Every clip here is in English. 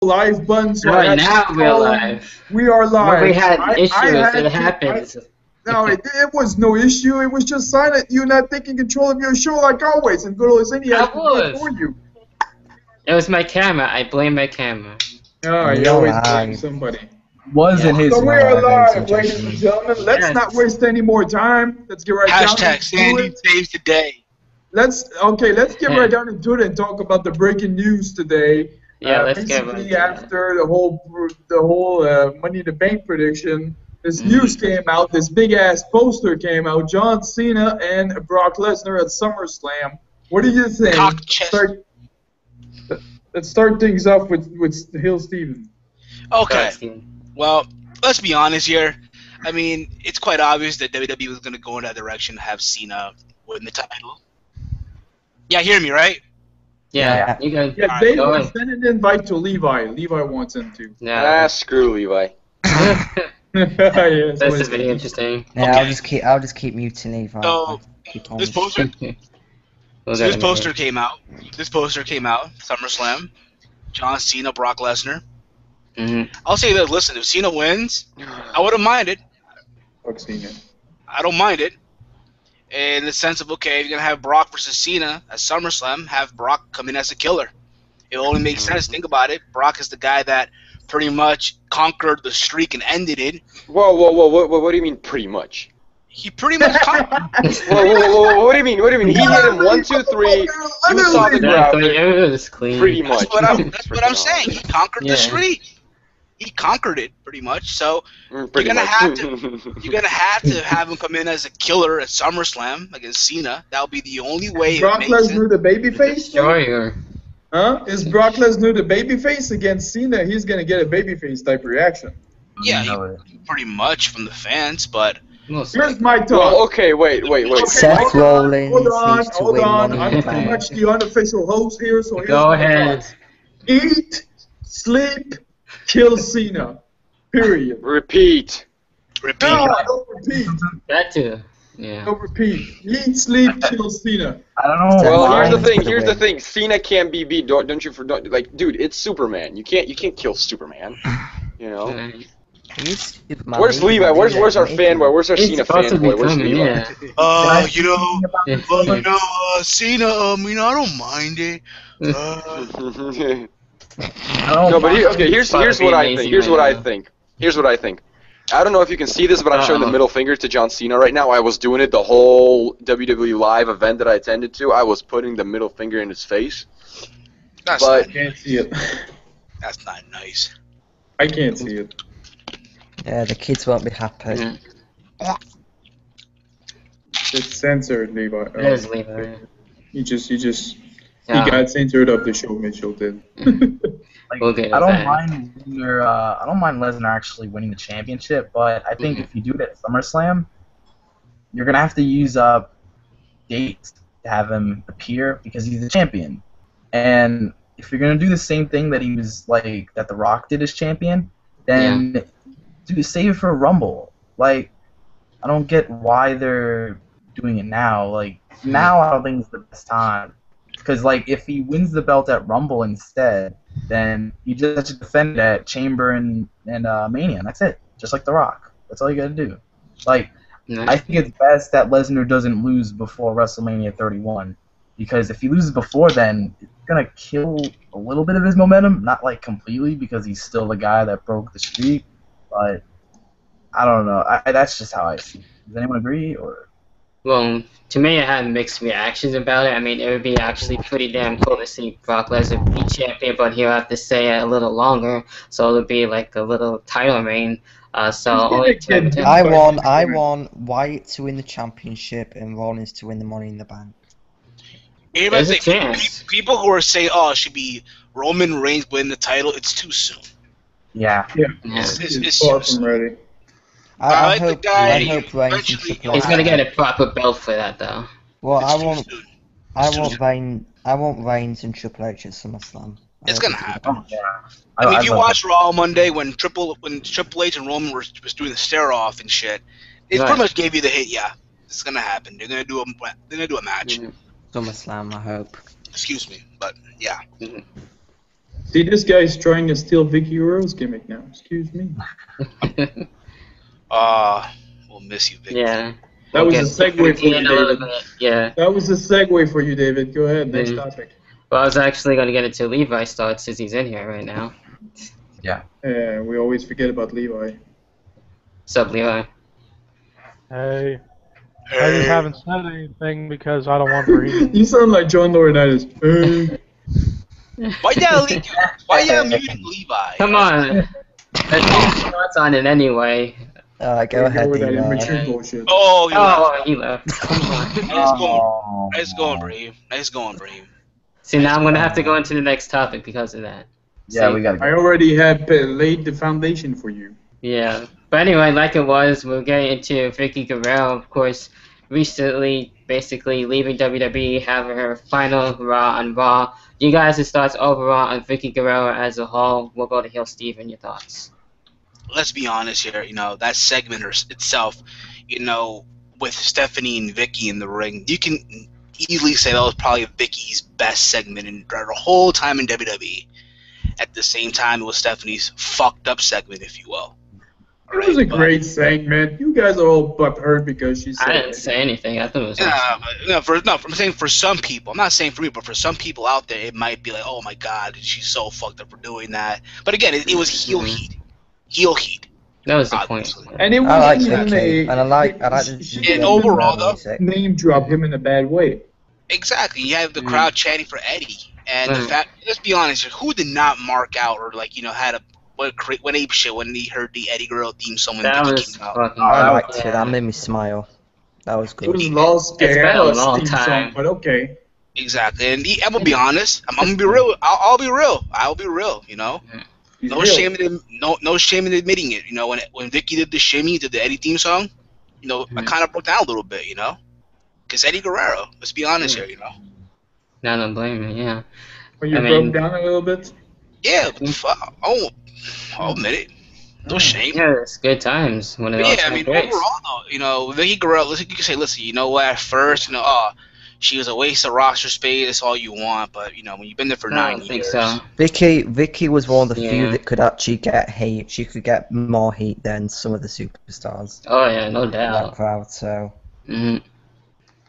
live button. So Right now we're live. We are live. When we had issues, it happens. No, it was no issue. It was just silent. You not taking control of your show like always, and good old Cindy has to do it for you. It was my camera. I blame my camera. Oh, you always blame somebody. Wasn't his. So we are live, ladies and gentlemen. Let's not waste any more time. Let's get right down to it. Sandy saves the day. Let's get right down into it and talk about the breaking news today. Yeah, let's get right basically after the whole Money in the Bank prediction, this news came out. This big ass poster came out. John Cena and Brock Lesnar at SummerSlam. What do you think? Let's start things off with Hill Steven. Okay. Well, let's be honest here. I mean, it's quite obvious that WWE was going to go in that direction, have Cena win the title. Yeah, hear me, right? Yeah, you guys. Yeah, they sent an invite to Levi. Levi wants him to. Yeah. Screw Levi. This is very interesting. Yeah, okay. I'll just keep muting Levi. So this poster came out. This poster came out. SummerSlam. John Cena, Brock Lesnar. I'll say this. Listen, if Cena wins, I wouldn't mind it. Fuck Cena. I don't mind it. In the sense of, okay, if you're going to have Brock versus Cena at SummerSlam, have Brock come in as a killer. It only makes sense. Think about it. Brock is the guy that pretty much conquered the streak and ended it. Whoa, what do you mean pretty much? He pretty much conquered. Whoa, what do you mean? He hit him 1, 2, 3. You saw the crowd. Pretty much. That's what I'm saying. He conquered the streak. He conquered it pretty much. So you're gonna have to have him come in as a killer at SummerSlam against Cena. That'll be the only way. Is Brock Lesnar the babyface? Sure. Huh? Is Brock Lesnar the babyface against Cena? He's gonna get a babyface type reaction. Yeah, pretty much from the fans, but. Here's my thought. Well, okay, wait. Seth Rollins Hold on. I'm pretty much the unofficial host here, so here's Go my ahead. thoughts. Eat, sleep, kill Cena. Period. Repeat. No, don't repeat. That too. Yeah. Don't repeat. Eat, sleep, kill Cena. I don't know. Well, here's the thing. Cena can't be beat. Don't you forget? Like, dude, it's Superman. You can't kill Superman. You know. Where's Levi? Where's our fanboy? Where's our Cena fanboy? Where's Levi? Cena. I don't mind it. No, but here's what I think. Here's what I think. I don't know if you can see this, but I'm showing the middle finger to John Cena right now. I was doing it the whole WWE Live event that I attended to. I was putting the middle finger in his face. I can't see it. That's not nice. I can't see it. Yeah, the kids won't be happy. It's censored, Levi. It is Levi. He got censored of the show. Mitchell did. I don't mind Lesnar actually winning the championship, but I think if you do it at SummerSlam, you're gonna have to use up dates to have him appear because he's the champion. And if you're gonna do the same thing that that The Rock did as champion, then save it for a Rumble. Like, I don't get why they're doing it now. Like, now I don't think it's the best time. Because, if he wins the belt at Rumble instead, then you just have to defend it at Chamber and Mania. And that's it. Just like The Rock. That's all you gotta do. I think it's best that Lesnar doesn't lose before WrestleMania 31. Because if he loses before then, it's gonna kill a little bit of his momentum. Not, completely, because he's still the guy that broke the streak. But I don't know. That's just how I see it. Does anyone agree? Or? Well, to me, I had mixed reactions about it. I mean, it would be actually pretty damn cool to see Brock Lesnar be champion, but he'll have to stay a little longer, so it'll be like a little title reign. I want Wyatt to win the championship and Rollins to win the Money in the Bank. There's a chance. People who are saying, "Oh, it should be Roman Reigns win the title," it's too soon. Yeah. It's far from ready. I hope Reigns and Triple H. He's gonna get a proper belt for that, though. Well, I want Reigns and Triple H at SummerSlam. It's gonna happen. I mean, if you watch Raw Monday when Triple H and Roman was doing the stare off and shit, it pretty much gave you the hit. Yeah, it's gonna happen. They're gonna do a match. SummerSlam, I hope. Excuse me, but yeah. See, See, this guy's trying to steal Vickie Guerrero's gimmick now. Excuse me. We'll miss you, Vickie. Yeah. That was a segue for you, David. Yeah. That was a segue for you, David. Go ahead, next topic. Well, I was actually going to get into Levi's thoughts since he's in here right now. Yeah. We always forget about Levi. What's up, Levi? Hey. I just haven't said anything because I don't want to read. You sound like John Laurinaitis. Why you muting Levi? Come on. Let's get thoughts on it anyway. Go ahead, Levi. Oh, he left. Come on. Nice going, Brave. Nice going, Brave. See, now I'm going to have to go into the next topic because of that. Yeah, we gotta go. I already have laid the foundation for you. Yeah. But anyway, like it was, we're getting into Vickie Guerrero, of course, recently basically leaving WWE, having her final Raw on Raw. You guys' thoughts overall on Vickie Guerrero as a whole? We'll go to Hill Steven, your thoughts. Let's be honest here, that segment itself, with Stephanie and Vickie in the ring, you can easily say that was probably Vickie's best segment in her whole time in WWE. At the same time, it was Stephanie's fucked up segment, if you will. It was a great segment. You guys are all butthurt because she said I didn't say anything. I thought it was awesome. I'm saying for some people. I'm not saying for me, but for some people out there, it might be like, oh my god, she's so fucked up for doing that. But again, it was heel heat. Heel heat. That was the point. And it I wasn't like and overall, though, name drop him in a bad way. Exactly. You have the crowd chanting for Eddie. And the fact, let's be honest, who did not mark out or had a when ape shit when he heard the Eddie Guerrero theme song when Vickie came out? I liked it. That made me smile. That was good. It was Los Guerrero's theme song, but okay. Exactly, and I'm gonna be honest. I'm gonna be real. I'll be real. I'll be real. No shame in admitting it. When Vickie did the shimmy, did the Eddie theme song, I kind of broke down a little bit. Because Eddie Guerrero. Let's be honest here. No, don't blame me. Yeah. When you broke down a little bit. Yeah. I'll admit it. No shame. Yeah, it's good times. Overall though, Vickie Guerrero, you can say, listen, at first, she was a waste of roster space, that's all you want, but, when you've been there for 9 years. So. Vickie was one of the few that could actually get hate. She could get more heat than some of the superstars. Oh, yeah, no doubt. That crowd, so.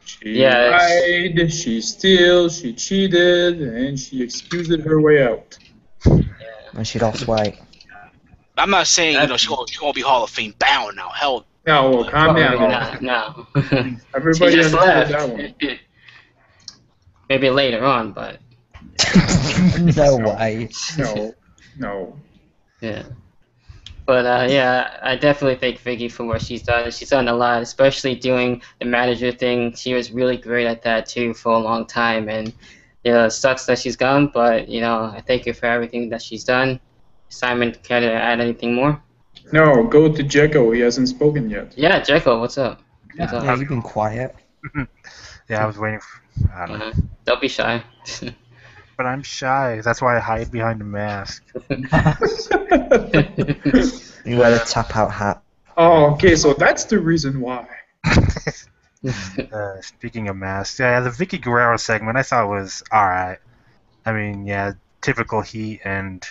She lied, she stole, she cheated, and she excused her way out. And she lost weight. I'm not saying, she won't be Hall of Fame bound now. Hell. No, calm down. No. Everybody understood that one. Maybe later on, but. No way. No. Yeah. But, I definitely thank Vickie for what she's done. She's done a lot, especially doing the manager thing. She was really great at that, too, for a long time. And, it sucks that she's gone, but, I thank her for everything that she's done. Simon, can you add anything more? No, go to Jekko. He hasn't spoken yet. Yeah, Jekko, what's up? Yeah, you've been quiet. Yeah, I was waiting for... I don't know. Don't be shy. But I'm shy. That's why I hide behind a mask. You wear a tap-out hat. Oh, okay, so that's the reason why. Speaking of masks, yeah, the Vickie Guerrero segment I thought was alright. I mean, yeah, typical heat, and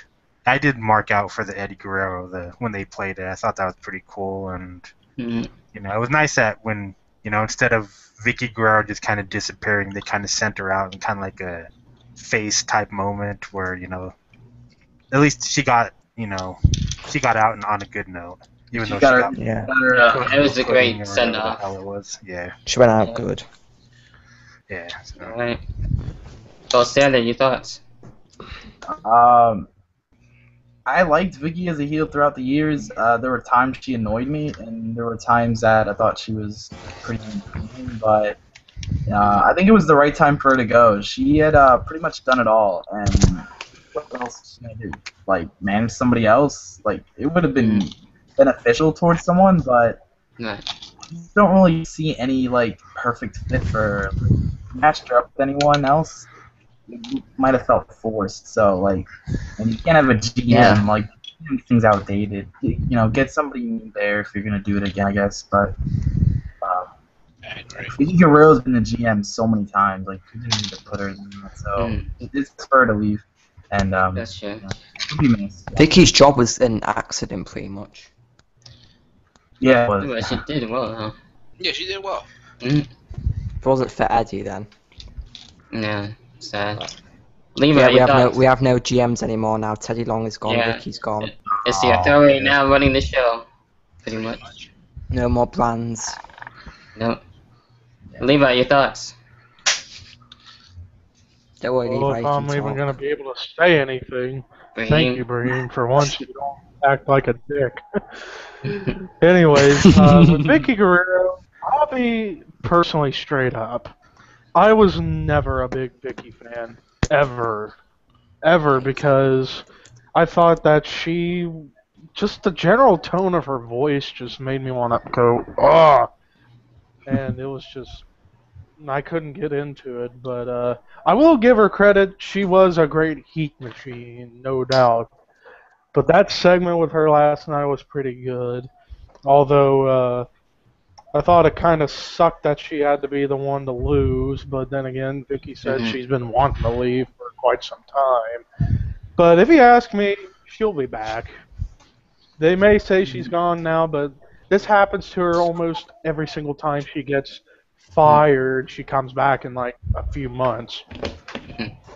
I did mark out for the Eddie Guerrero when they played it. I thought that was pretty cool, and it was nice that when instead of Vickie Guerrero just kind of disappearing, they kind of sent her out in kind of like a face type moment where at least she got out on a good note. Even though she got it was a great send off. It was, yeah. She went out good. Yeah. So. All right. So, Stanley, your thoughts? I liked Vickie as a heel throughout the years. There were times she annoyed me, and there were times that I thought she was pretty entertaining, but I think it was the right time for her to go. She had pretty much done it all, and what else was she going to do? Like, manage somebody else? Like, it would have been beneficial towards someone, but you don't really see any, perfect fit for her. Matched her up with anyone else, it might have felt forced. So, and you can't have a GM, things outdated. Get somebody new there if you're going to do it again, I guess, but Vickie Guerrero's been the GM so many times, you didn't need to put her in that, so it's for her to leave. And that's true. Be missed. Vickie's job was an accident, pretty much. Yeah, it was. Well, she did well, huh? Yeah, she did well. Mm. If it wasn't for Eddie, then. Yeah, sad. Levi, Yeah, your we have no GMs anymore now. Teddy Long is gone. Yeah. Vickie's gone. It's the authority now running the show, pretty much. No more brands. No. Levi, your thoughts? Don't worry, Well, Levi. if you I'm can even talk. going to be able to say anything, Brahim? thank you, Brahim. For once, you don't act like a dick. Anyways, with Vickie Guerrero, I'll be personally straight up. I was never a big Vickie fan, ever, because I thought that just the general tone of her voice just made me want to go, ah, and it was just, I couldn't get into it. But I will give her credit; she was a great heat machine, no doubt. But that segment with her last night was pretty good. Although I thought it kind of sucked that she had to be the one to lose. But then again, Vickie said she's been wanting to leave for quite some time. But if you ask me, she'll be back. They may say she's gone now, but this happens to her almost every single time she gets fired. She comes back in like a few months.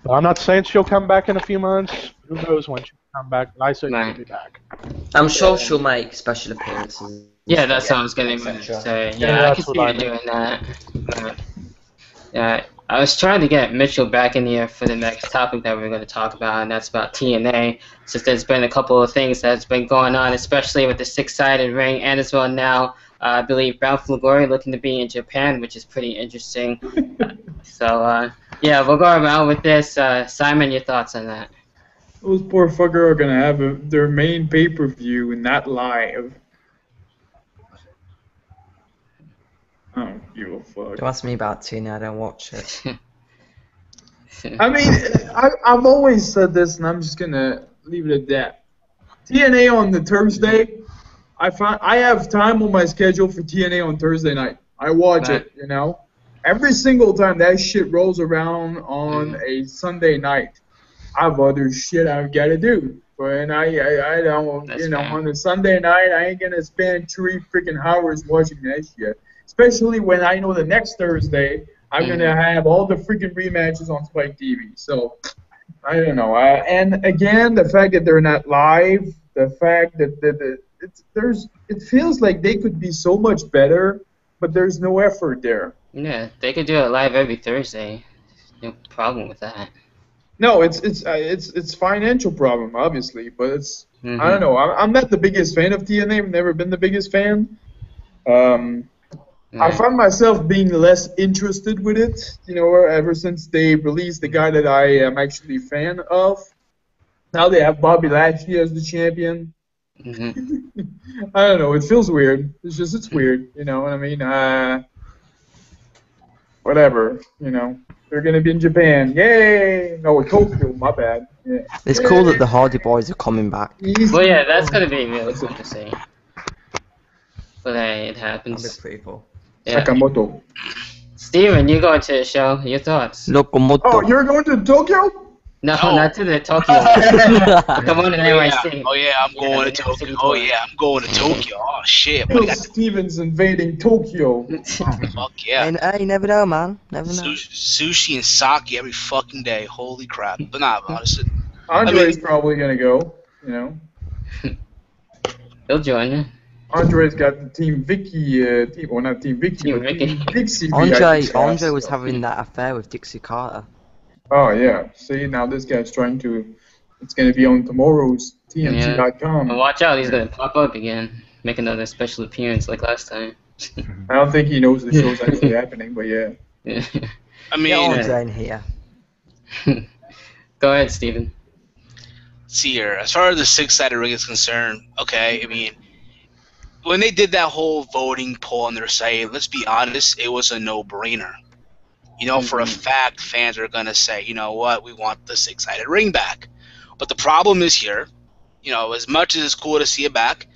But I'm not saying she'll come back in a few months. Who knows when she'll come back, but I say she'll be back. I'm sure she'll make special appearances. Yeah, that's what I was going to say. Yeah, I can see her doing that. But, I was trying to get Mitchell back in here for the next topic that we're going to talk about, and that's about TNA. Since there's been a couple of things that's been going on, especially with the six-sided ring, and as well now, I believe Bound for Glory looking to be in Japan, which is pretty interesting. Yeah, we'll go around with this. Simon, your thoughts on that? Those poor fucker are gonna have their main pay-per-view and not live. I don't give a fuck. Don't ask me about TNA, I don't watch it. I mean, I've always said this, and I'm just gonna leave it at that. TNA on the Thursday, I have time on my schedule for TNA on Thursday night. I watch it, you know. Every single time that shit rolls around on a Sunday night, I have other shit I've got to do. And I don't, That's you know, fair. on a Sunday night, I ain't gonna spend 3 freaking hours watching that shit. Especially when I know the next Thursday I'm gonna have all the freaking rematches on Spike TV. So I don't know. And again, the fact that they're not live, the fact that it feels like they could be so much better, but there's no effort there. Yeah, they could do it live every Thursday. No problem with that. No, it's financial problem, obviously, but it's I don't know. I'm not the biggest fan of TNA. I've never been the biggest fan. I find myself being less interested with it, you know, ever since they released the guy that I am actually a fan of. Now they have Bobby Lashley as the champion. I don't know. It feels weird. It's weird. You know what I mean? Whatever. You know, they're gonna be in Japan. Yay! No, Tokyo. My bad. Yeah. It's cool that the Hardy Boys are coming back. Well, yeah, that's gonna be really cool to see. But hey, it happens. That's pretty cool. Yeah. Sakamoto. Steven, you going to the show. Your thoughts? Locomoto. Oh, you're going to Tokyo? No, not to the Tokyo. Come on to NYC. Oh yeah, I'm going to Tokyo. Oh yeah, I'm going to Tokyo. Oh shit. Bill Stevens invading Tokyo. Fuck yeah. And you never know, man. Never know. Sushi and sake every fucking day. Holy crap. But nah, honestly. Andre's probably gonna go. You know. He'll join you. Andre's got the Team Vickie, not Team Vickie, Team but Vickie. Team Vickie. Andre was having that affair with Dixie Carter. Oh yeah. See, now this guy's trying to. It's gonna be on tomorrow's TNT.com. Well, watch out, he's gonna pop up again, make another special appearance like last time. I don't think he knows the show's actually happening, but yeah. I mean, Andre in here. Go ahead, Steven. See here, as far as the six-sided ring is concerned, okay, I mean, when they did that whole voting poll on their site, let's be honest, it was a no-brainer. You know, for a fact, fans are going to say, you know what, we want the six-sided ring back. But the problem is here, you know, as much as it's cool to see it back,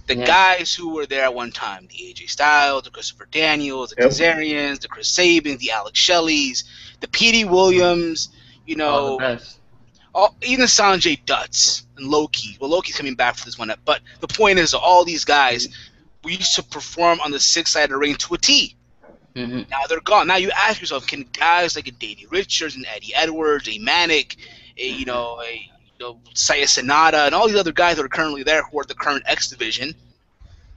the guys who were there at one time, the AJ Styles, the Christopher Daniels, the Kazarians, the Chris Sabins, the Alex Shellys, the Petey Williams, you know, even Sanjay Dutts and Loki. Well, Loki's coming back for this one. But the point is, all these guys, we used to perform on the six-sided ring to a T. Mm-hmm. Now they're gone. Now you ask yourself, can guys like a Davey Richards and Eddie Edwards, a Manic, Saya Sonata, and all these other guys that are currently there who are the current X division,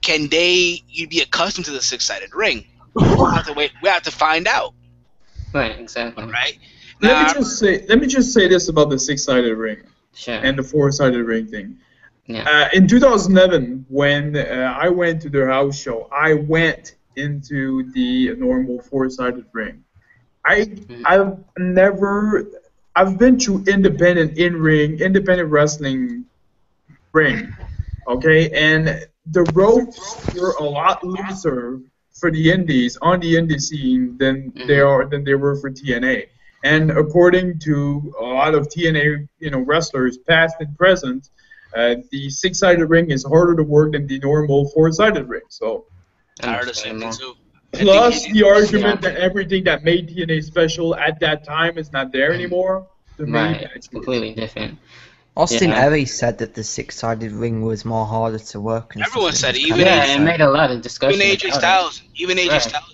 can they be accustomed to the six-sided ring? We'll have to wait. We have to find out. Right, exactly. Right. Let me just say this about the six-sided ring and the four-sided ring thing. Yeah. In 2011, when I went to their house show, I went into the normal four-sided ring. I've been to independent wrestling ring, okay, and the ropes were a lot looser for the indies on the indie scene than they were for TNA. And according to a lot of TNA wrestlers, past and present, the six-sided ring is harder to work than the normal four-sided ring. So, I heard the same thing too. Plus the argument that everything that made TNA special at that time is not there anymore. Right, it's completely different. Austin Aries said that the six-sided ring was more harder to work. And everyone said it. It made a lot of discussion. Even AJ Styles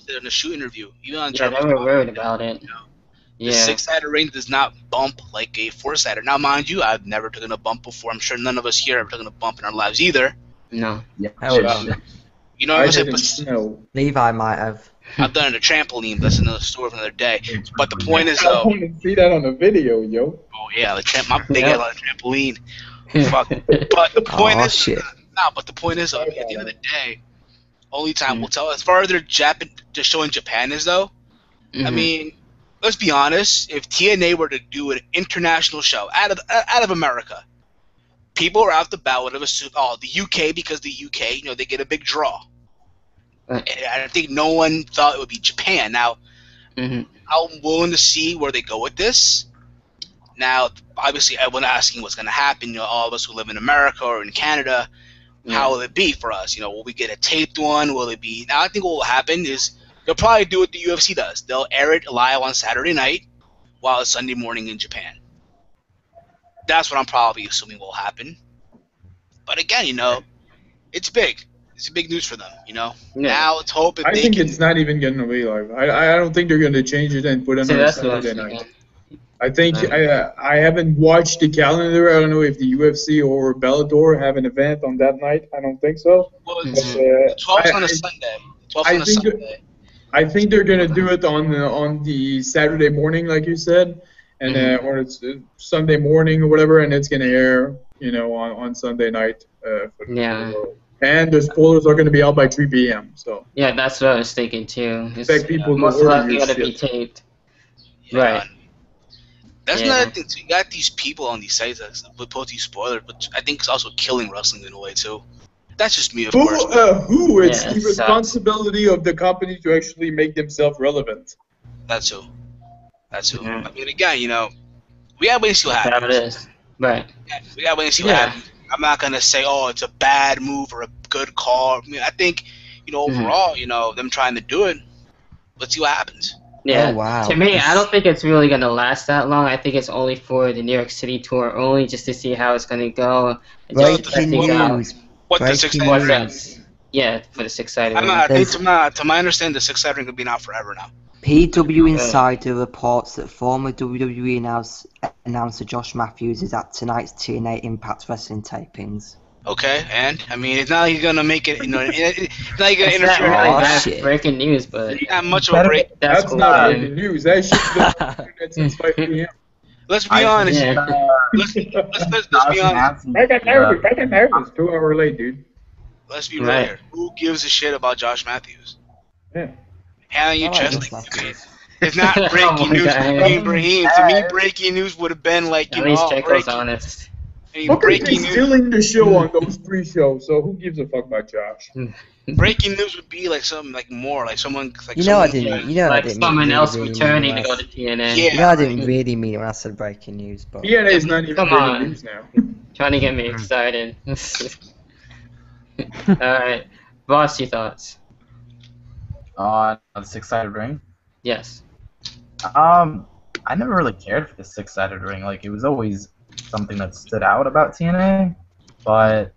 did in a shoot interview. Even on they were worried about it. The six-sided ring does not bump like a four-sided. Now, mind you, I've never taken a bump before. I'm sure none of us here have taken a bump in our lives either. No. Yeah. You know what I'm saying? Levi might have. I've done it a trampoline, but that's another story for another day. But the point is, though. I want to see that on the video, yo. Oh yeah, my big head on a trampoline. Fuck. But the point is, shit. But the point is, at the end of the day, only time will tell. As far as their show in Japan is, though, I mean, let's be honest. If TNA were to do an international show out of America, people are out the bat would have assumed, the UK, because the UK, they get a big draw. I think no one thought it would be Japan. Now, I'm willing to see where they go with this. Now, obviously, everyone asking what's going to happen. All of us who live in America or in Canada, how will it be for us? Will we get a taped one? Will it be? Now, I think what will happen is they'll probably do what the UFC does. They'll air it live on Saturday night while it's Sunday morning in Japan. That's what I'm probably assuming will happen. But again, it's big. It's big news for them, Now let's hope I think it's not even getting away live. I don't think they're going to change it and put it on Saturday night. I think I haven't watched the calendar. I don't know if the UFC or Bellator have an event on that night. I don't think so. Well, 12's on a Sunday. 12's on a Sunday. I think they're going to do it on the Saturday morning, like you said, and or it's Sunday morning or whatever, and it's going to air, on Sunday night. And the spoilers are going to be out by 3 p.m. So yeah, that's what I was thinking too. Expect people to most likely order going to be taped. Right. That's another thing too. You got these people on these sites that post these spoilers, but I think it's also killing wrestling in a way too. That's just me, of course. It's the responsibility of the company to actually make themselves relevant. That's who. Yeah. I mean, again, we gotta wait and see what happens. That's how it is. Right. Yeah, we gotta wait and see what happens. I'm not gonna say, it's a bad move or a good call. I mean, I think, overall, them trying to do it. Let's see what happens. Yeah. Oh, wow. To me, I don't think it's really gonna last that long. I think it's only for the New York City tour, only just to see how it's gonna go. Breaking news. What the six-sided ring? Yeah, for the six-sided ring. I think to my understanding, the six-sided ring could be out forever now. PW Insider reports that former WWE announcer Josh Matthews is at tonight's TNA Impact Wrestling tapings. Okay, and I mean, it's not like he's gonna make it. It's not like he's gonna interfere. That's breaking news, but not much of a break. That's not breaking news. That shit's been since 5 p.m. Let's be honest. Let's be honest. I got nervous. 2 hours late, dude. Let's be real here. Who gives a shit about Josh Matthews? Yeah. Handling your chest like it's not breaking news. To me, breaking news would have been like, at least Checo's honest. Breaking news stealing the show on those 3 shows, so who gives a fuck about Josh? Breaking news would be like something like more like someone like I didn't someone else returning to go to TNA. Yeah. I didn't really mean when I said breaking news, but TNA is not even breaking news now. Trying to get me excited. All right, Boss, your thoughts? On the six-sided ring? Yes. I never really cared for the six-sided ring. Like, it was always something that stood out about TNA, but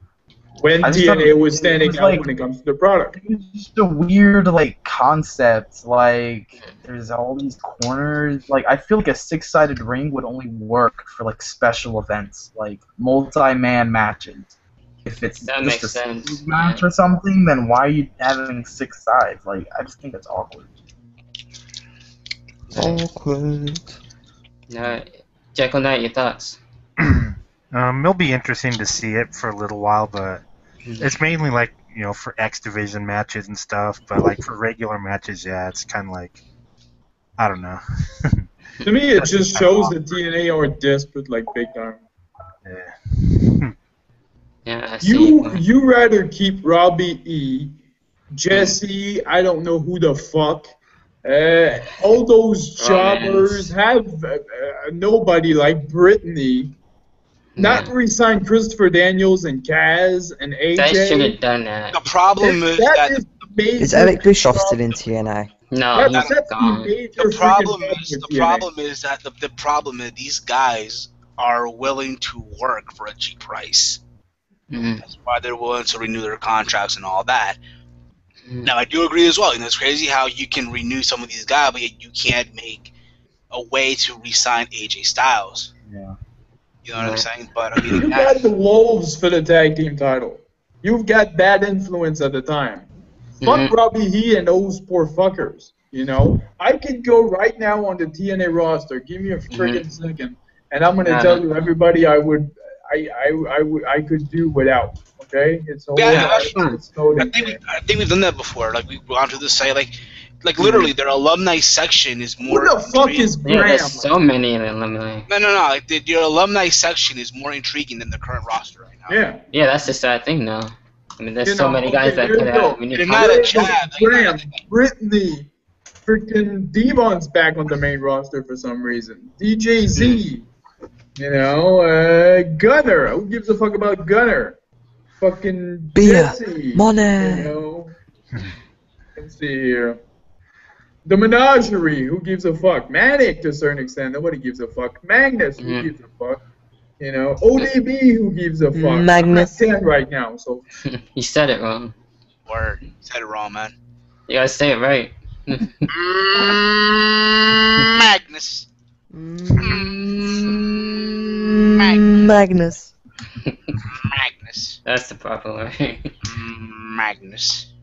when TNA was standing out when it comes to the product. It's just a weird concept. There's all these corners. I feel like a 6-sided ring would only work for special events, multi-man matches. If it's that just makes a sense. match or something, then why are you having 6 sides? I just think that's awkward. Awkward. Jekyll Knight, your thoughts? It'll be interesting to see it for a little while, but it's mainly for X Division matches and stuff. But for regular matches, yeah, it's kind of I don't know. To me, it just shows that TNA are desperate, big time. Yeah. Yeah, I see. You rather keep Robbie E, Jesse, I don't know who the fuck. All those jobbers have nobody like Brittany. Not re-sign Christopher Daniels and Kaz and AJ. They should have done that. The problem is that is Eric Bischoff still in TNA? No, he's gone. The problem is these guys are willing to work for a cheap price. That's why they're willing to renew their contracts and all that. Now, I do agree as well. It's crazy how you can renew some of these guys, but yet you can't make a way to re-sign AJ Styles. Yeah. You know what I'm saying? But I mean, you got the Wolves for the tag team title. You've got bad influence at the time. Fuck Robbie E and those poor fuckers. I could go right now on the TNA roster. Give me a friggin' second, and I'm gonna tell you everybody I could do without. Okay, it's all I think we've done that before. We've gone to the site, literally their alumni section is more. Who the fuck is Graham? Yeah, there's so many alumni. No. Your alumni section is more intriguing than the current roster right now. Yeah. Yeah, that's the sad thing now. I mean, there's so many guys that could have. They're not a Chad. Graham, Brittany, freaking Devon's back on the main roster for some reason. DJZ, Gunner. Who gives a fuck about Gunner? Fucking Beer, Jesse, money. Let's see here. The Menagerie, who gives a fuck? Manic to a certain extent, nobody gives a fuck. Magnus, who gives a fuck? ODB, who gives a fuck? Magnus. I'm not 10 right now, so. You said it wrong. Word. You said it wrong, man. You gotta say it right. Magnus. Magnus. Magnus. That's the proper way. Magnus.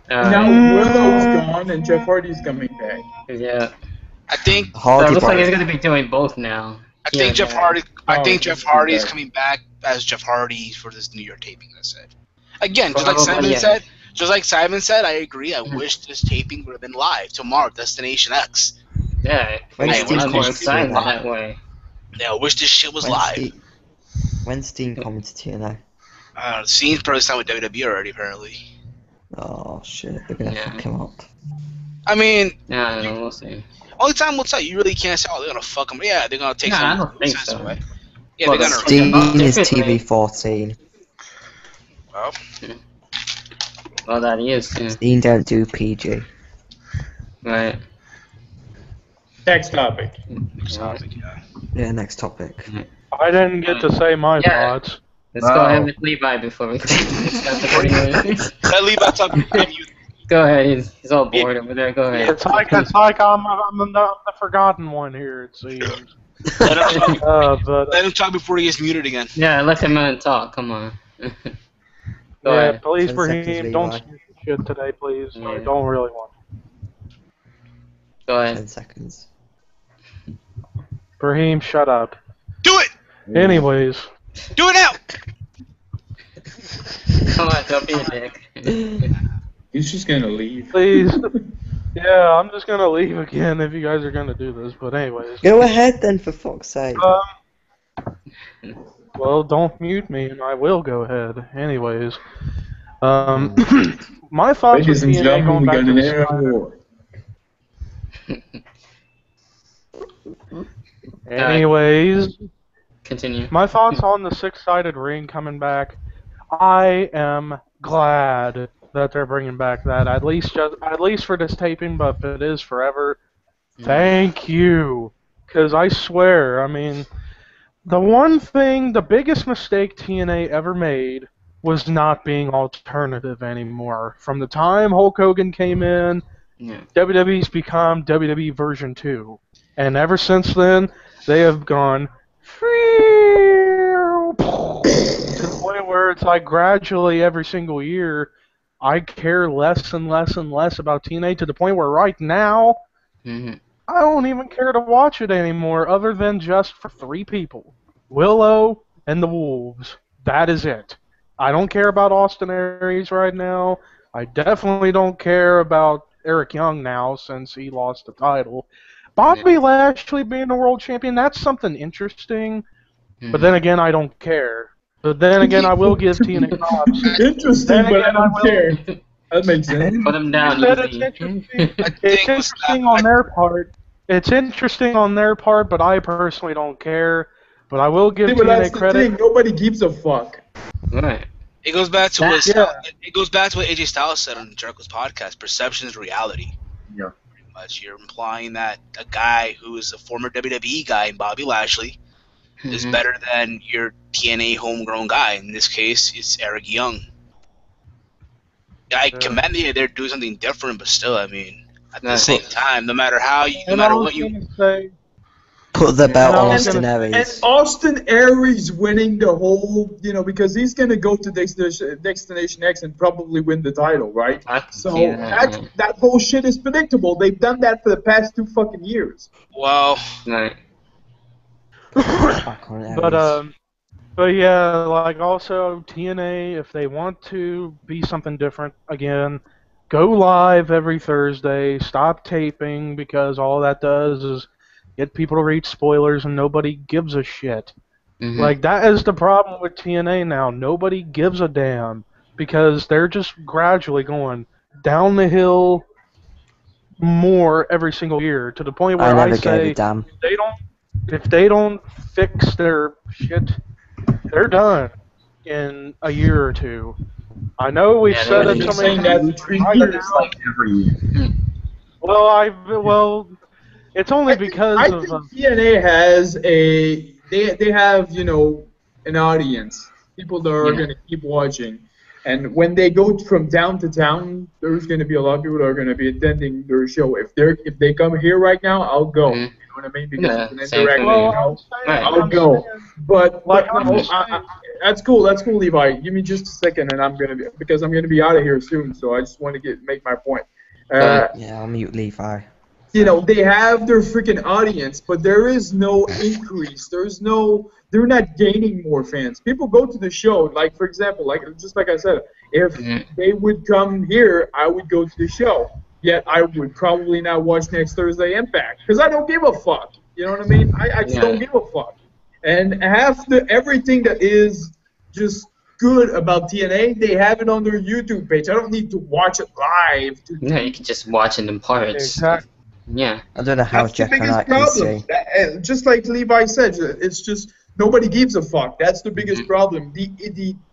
Now Willow's gone and Jeff Hardy's coming back. Yeah. I think. So it looks like he's gonna be doing both now. I think Jeff Hardy is coming back as Jeff Hardy for this New Year taping. That's it. Again, just like Simon said, I agree. I wish this taping would have been live tomorrow, Destination X. Yeah, I'm more excited that way. Yeah, I wish this shit was live. When's Steen coming to TNA? Steen's probably signed with WWE already, apparently. Oh shit, they're gonna fuck him up. I mean, yeah, we'll see. Only time will tell. You really can't say, they're gonna fuck him. Yeah, they're gonna take some. I don't think so. Away. Yeah, they're gonna. Steen is TV-14. Well, that he is too. Steen don't do PG. Right. Next topic. Yeah, next topic. I didn't get to say my thoughts. Let's go ahead with Levi before we start the 40 minutes. Let Levi talk. Go ahead, he's all bored over there. Go ahead. It's like I'm the forgotten one here, it seems. Let him talk before he gets muted again. Yeah, let him talk. Come on. Go ahead. Please, Raheem, don't speak shit today, please. I don't really want to. Go ahead. 10 seconds. Raheem, shut up. Do it! Anyways. Do it now! Come on, don't be a dick. He's just gonna leave. Please. Yeah, I'm just gonna leave again if you guys are gonna do this, but anyways. Go ahead then, for fuck's sake. Well, don't mute me and I will go ahead. Anyways. My thoughts Ladies and gentlemen, we got an air war. Anyways. Continue. My thoughts on the 6-sided ring coming back. I am glad that they're bringing back that at least for this taping, but if it is forever, thank you. Because I swear, I mean, The biggest mistake TNA ever made was not being alternative anymore. From the time Hulk Hogan came in, WWE's become WWE version 2. And ever since then, they have gone to the point where it's like gradually every single year, I care less and less and less about TNA to the point where right now, I don't even care to watch it anymore other than just for 3 people. Willow and the Wolves. That is it. I don't care about Austin Aries right now. I definitely don't care about Eric Young now since he lost the title. Bobby Lashley being the world champion, that's something interesting. But then again, I don't care. But then again, I will give TNA props. Interesting, but I don't care. That makes sense. Put them down. It's interesting on their part. It's interesting on their part, but I personally don't care. But I will give TNA credit. Nobody gives a fuck. Right. It goes back to what AJ Styles said on Jericho's podcast. Perception is reality. Yeah. Pretty much, you're implying that a guy who is a former WWE guy, Bobby Lashley, is better than your TNA homegrown guy. In this case, it's Eric Young. I commend you. They're doing something different, but still, I mean, at the same time, no matter what you say, put the belt on Austin Aries. And Austin Aries winning the whole, because he's gonna go to Destination X and probably win the title, right? So that whole shit is predictable. They've done that for the past 2 fucking years. Well, right. But yeah, like also TNA, if they want to be something different again, go live every Thursday. Stop taping because all that does is get people to read spoilers and nobody gives a shit. Like that is the problem with TNA now. Nobody gives a damn because they're just gradually going down the hill more every single year to the point where I say if they don't fix their shit, they're done in a year or 2. I know we've said it so many times. Like every year. Well, it's only because I think TNA has they have an audience, people that are going to keep watching, and when they go from town to town, there's going to be a lot of people that are going to be attending their show. If they come here right now, I'll go. You know what I mean? Because it's an indirect. I'll go. But that's cool. That's cool, Levi. Give me just a second, and I'm gonna be out of here soon. So I just want to make my point. I'll mute Levi. They have their freaking audience, but there is no increase. They're not gaining more fans. People go to the show, like, for example, just like I said, if they would come here, I would go to the show. Yet I would probably not watch next Thursday Impact, because I don't give a fuck. You know what I mean? I just don't give a fuck. And everything that is just good about TNA, they have it on their YouTube page. I don't need to watch it live. You can just watch it in parts. Exactly. Yeah. I don't know how Jeff and I can see. Just like Levi said, it's just nobody gives a fuck. That's the biggest problem.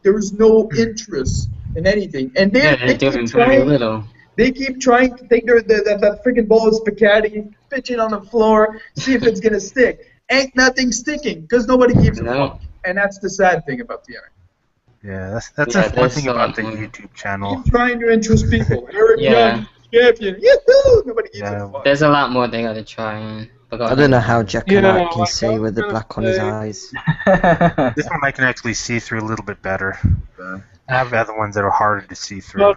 There's no interest in anything, and they keep trying. Little. They keep trying to take that freaking bowl of spaghetti, pitch it on the floor, see if it's gonna stick. Ain't nothing sticking because nobody gives a fuck, and that's the sad thing about TNA. Yeah, that's one thing about the YouTube channel. Keep trying to interest people. Eric Young, champion. Yahoo! Nobody gives a fuck. There's a lot more they gotta try on. I don't know how Jack and I can see with the black on his eyes. This one I can actually see through a little bit better. I have other ones that are harder to see through.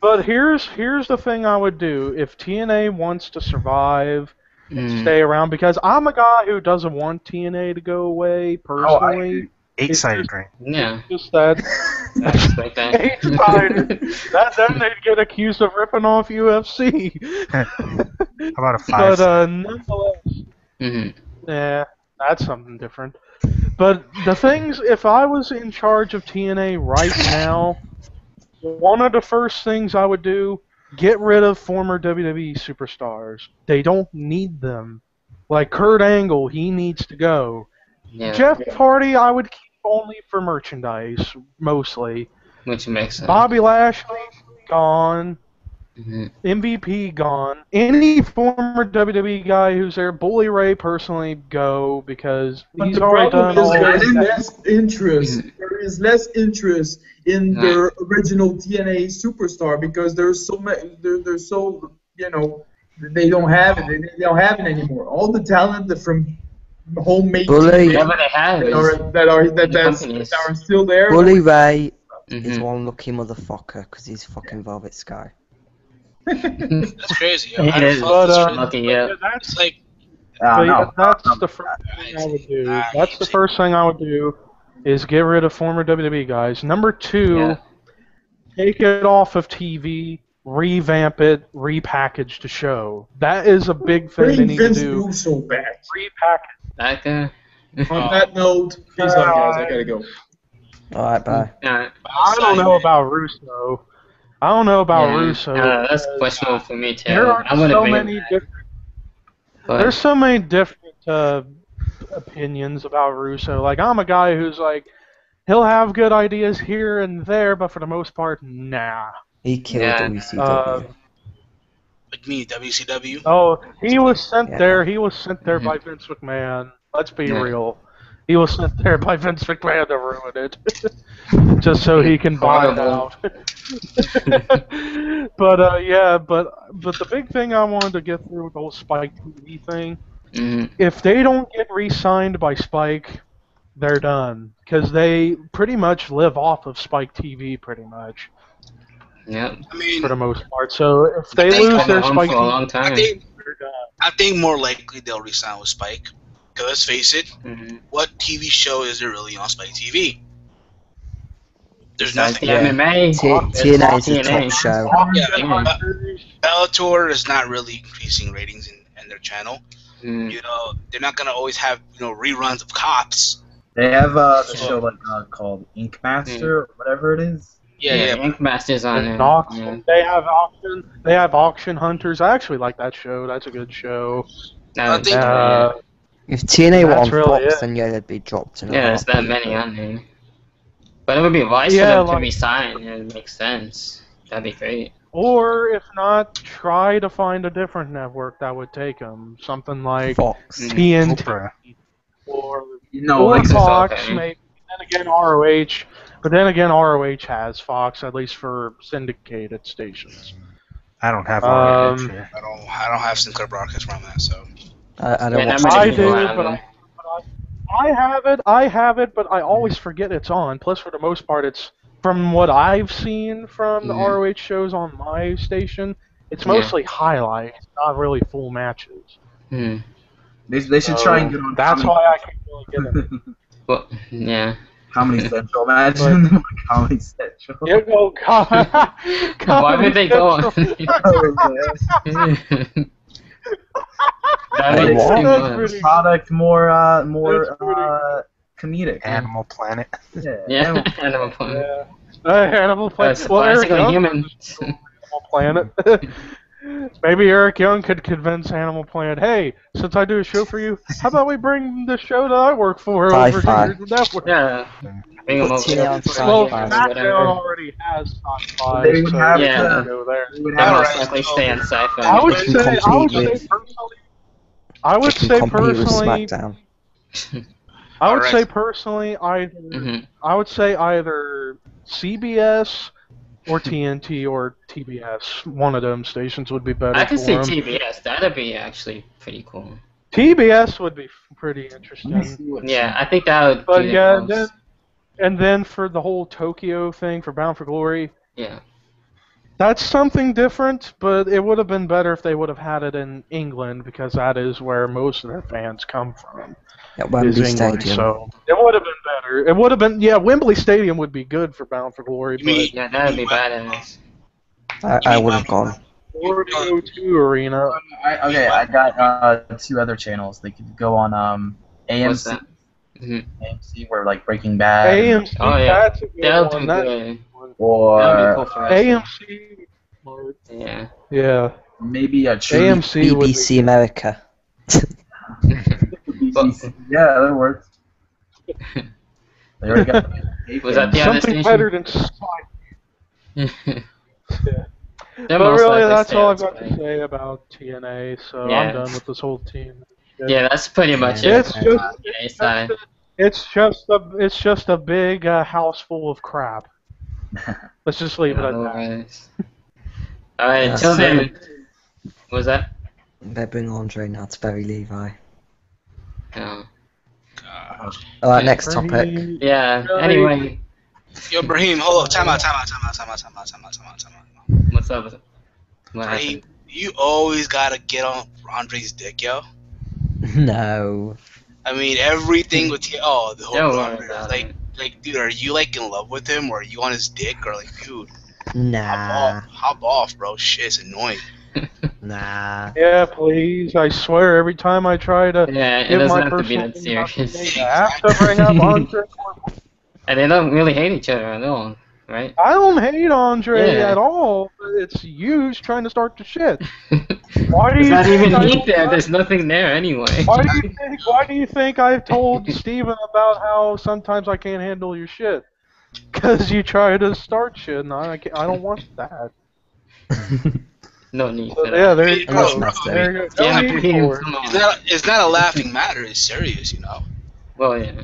But here's the thing I would do if TNA wants to survive and stay around, because I'm a guy who doesn't want TNA to go away personally. 8-sided ring. Yeah. Just that. Like that. 8-sided. Then they'd get accused of ripping off UFC. How about a 5? But nonetheless, yeah, that's something different. But the things, if I was in charge of TNA right now, one of the first things I would do, get rid of former WWE superstars. They don't need them. Like Kurt Angle, he needs to go. Yeah. Jeff Hardy, I would keep only for merchandise, mostly. Which makes sense. Bobby Lashley, gone. MVP gone. Any former WWE guy who's there, Bully Ray personally go because But he's the already problem done is all there is that. less interest. There is less interest in their original TNA superstar because there's so many. They're so they don't have it. They don't have it anymore. All the talent that from homemade Bully. TV Whatever they have that are still there. Bully Ray is one lucky motherfucker because he's fucking Velvet Sky. That's crazy. Yo. It is lucky, yeah. That's like. That's the first thing I would do. That's the first thing I would do is get rid of former WWE guys. Number 2, take it off of TV, revamp it, repackage the show. That is a big thing they need to do. Vince Russo back. Repackage. On that note, peace out, guys. I gotta go. Alright, bye. I don't know about Russo. Russo. That's questionable for me too. There are so many different. There's so many different opinions about Russo. Like, I'm a guy who's like, he'll have good ideas here and there, but for the most part, nah. He killed WCW. Like me, WCW. Oh, he was sent there. He was sent there by Vince McMahon. Let's be real. He was sent there by Vince McMahon to ruin it, just so he can buy it out. But the big thing I wanted to get through with the whole Spike TV thing, if they don't get re-signed by Spike, they're done, because they pretty much live off of Spike TV, pretty much. Yeah. I mean, for the most part. So if they lose their Spike for a long time. I think more likely they'll re-sign with Spike. Because let's face it, what TV show is there really on Spike TV? There's nothing. MMA. TNA is a top show. Bellator is not really increasing ratings in their channel. You know, they're not gonna always have reruns of Cops. They have the show called Ink Master or whatever it is. Yeah, Ink Master's on there. Yeah. They have auction. They have Auction Hunters. I actually like that show. That's a good show. If TNA were on really Fox, then they'd be dropped in a there's that many on there. But it would be wise for them to resign. It makes sense. That'd be great. Or if not, try to find a different network that would take them. Something like Fox, TNT, or Fox, maybe. Then again, ROH. But then again, ROH has Fox, at least for syndicated stations. I don't have ROH here. I don't have Sinclair Broadcast where I'm at, so. I don't watch I do, but I have it, but I always forget it's on. Plus, for the most part, it's from what I've seen from the ROH shows on my station. It's mostly highlights, not really full matches. They should try and get on. That's why I can't really get it. Well, yeah. Comedy Central, imagine Comedy Central. Yeah, go Why would they go on? Product more comedic. Animal Planet. Yeah, Animal Planet. Animal Planet. Well, Eric Young. Animal Planet. Maybe Eric Young could convince Animal Planet, hey, since I do a show for you, how about we bring the show that I work for over to your network? Yeah. Bring them over. Well, SmackDown already has Sci-Fi, They would have yeah. go there. They would most likely stay on Sci-Fi. I would say personally, either CBS or TNT or TBS. One of them stations would be better. I can see them. TBS. That'd be actually pretty cool. TBS would be pretty interesting. Yeah, I think that would. But yeah, and then for the whole Tokyo thing for Bound for Glory. Yeah. That's something different, but it would have been better if they would have had it in England because that is where most of their fans come from. At Wembley Stadium. So it would have been better. It would have been, Wembley Stadium would be good for Bound for Glory. But yeah, that would be badass. I would have gone. Or O2 Arena. I got 2 other channels. They could go on AMC. AMC, where like Breaking Bad. AMC, that's a good one. Good. Or AMC. Yeah. Yeah. Maybe a AMC BBC America. Yeah, that works. They already got Was that the other something station? better than Spike. Yeah. They're But most really, likely that's stay all on I've got to Spike. say about TNA. So Yeah. I'm done with this whole team. Yeah, that's pretty much Yeah, it. It's from just, the TNA side. it's just a big house full of crap. Let's just leave it at that. Alright. Alright, Yeah, until so- then. What was that? They bring Andre now to bury Levi. No. Alright, next topic. Brahim, Yeah, really? anyway. Yo, Brahim, hold on. Time out. What's up? What Brahim, happened? you always gotta get on Andre's dick, yo. No. I mean, everything with the whole Don't worry Andre, about like, it. like, dude, are you like in love with him, or are you on his dick, or like, dude, Nah. hop off, bro. Shit, it's annoying. Nah. Yeah, please. I swear, every time I try to Yeah, it give doesn't my have to be personal that opinion about the serious. game, I have to bring up Andre. And they don't really hate each other at all, right? I don't hate Andre Yeah. at all. It's you trying to start the shit. Why do There's you not think even I heat don't there. like- There's nothing there anyway. Why do you think I've told Steven about how sometimes I can't handle your shit? Because you try to start shit, and I don't want that. No need So, for that. yeah, there you Unless go. Master. There you go. Yeah, No need Brahim, for it. come on. It's not a laughing matter. It's serious, you know. Well, yeah.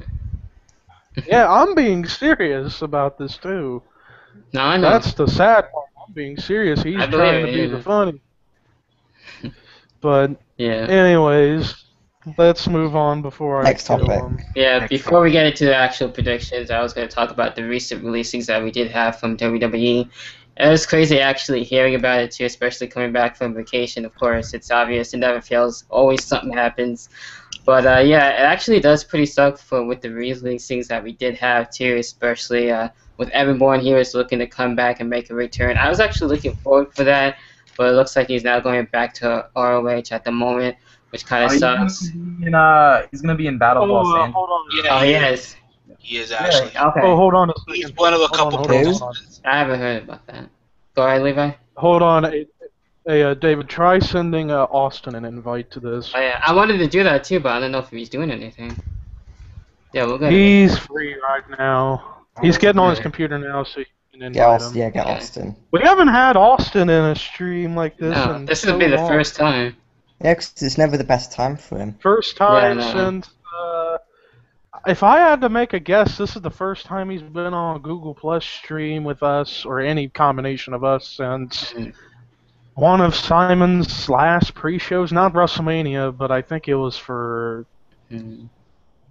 Yeah, I'm being serious about this too. No, I know. That's the sad part. I'm being serious. He's I believe trying to it, be yeah. the funny. But Yeah. anyways, let's move on before Next I kill topic. him. Yeah, Next before we get into the actual predictions, I was going to talk about the recent releasings that we did have from WWE. And it was crazy actually hearing about it too, especially coming back from vacation. Of course, it's obvious. It never fails. Always something happens. But yeah, it actually does pretty suck with the releasings that we did have too, especially with Evan Bourne here is looking to come back and make a return. I was actually looking forward for that, but it looks like he's now going back to ROH at the moment, which kind of sucks. He's gonna be in Battle of Los Angeles. Hold on. Yeah, Oh, yes. He is actually. Okay. Oh, hold on a He's second. one of a Hold couple on. participants. I haven't heard about that. Go ahead, Levi. Hold on. Hey, David, try sending Austin an invite to this. I wanted to do that too, but I don't know if he's doing anything. Yeah, we'll get He's free right now. He's getting on his computer now, so you can invite him. Get Okay. Austin. We haven't had Austin in a stream like this No, in this so would be the long. first time. Yeah, 'cause it's never the best time for him. First time Yeah, I know. since. If I had to make a guess, this is the first time he's been on a Google Plus stream with us, or any combination of us, since Mhm. one of Simon's last pre-shows. Not WrestleMania, but I think it was for Mhm.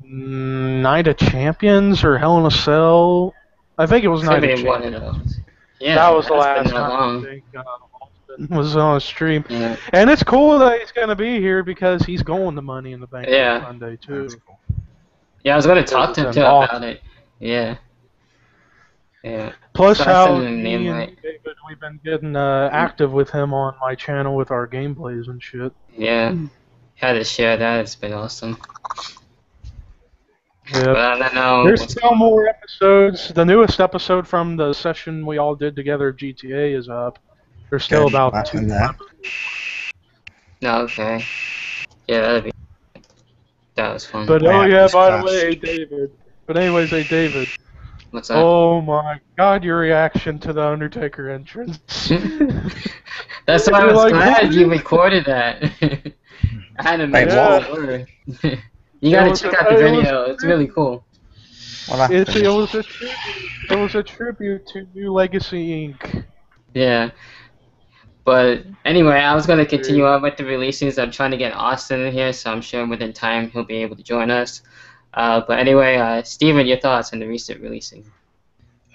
Night of Champions or Hell in a Cell. I think it was Night Could of be one Champions. of those. Yeah, That was the that's last been that time long. I think Austin was on a stream. Yeah. And it's cool that he's going to be here because he's going to Money in the Bank Yeah. on Sunday, too. That's cool. Yeah, I was gonna talk to him It's too awesome. about it. Yeah. Yeah. Plus So I how sent him the me and invite. David, we've been getting active with him on my channel with our gameplays and shit. Yeah. Had to share that. It's been awesome. But Yeah. I don't know. There's what's- still more episodes. The newest episode from the session we all did together of GTA is up. There's still Good. about Back 2 in there. No, okay. Yeah, that'd be. That was fun. But My oh app yeah, is by the crashed. way, David. But anyways, hey David. What's that? Oh my God, your reaction to the Undertaker entrance. That's why I You're was like, glad what? you recorded that. I had to make Wait, sure what? it were. You gotta was check a- out the it was- video. It's really cool. What happened? It was a tribute to New Legacy Inc. Yeah. But anyway, I was gonna continue on with the releases. I'm trying to get Austin in here, so I'm sure within time he'll be able to join us. But anyway, Steven, your thoughts on the recent releasing?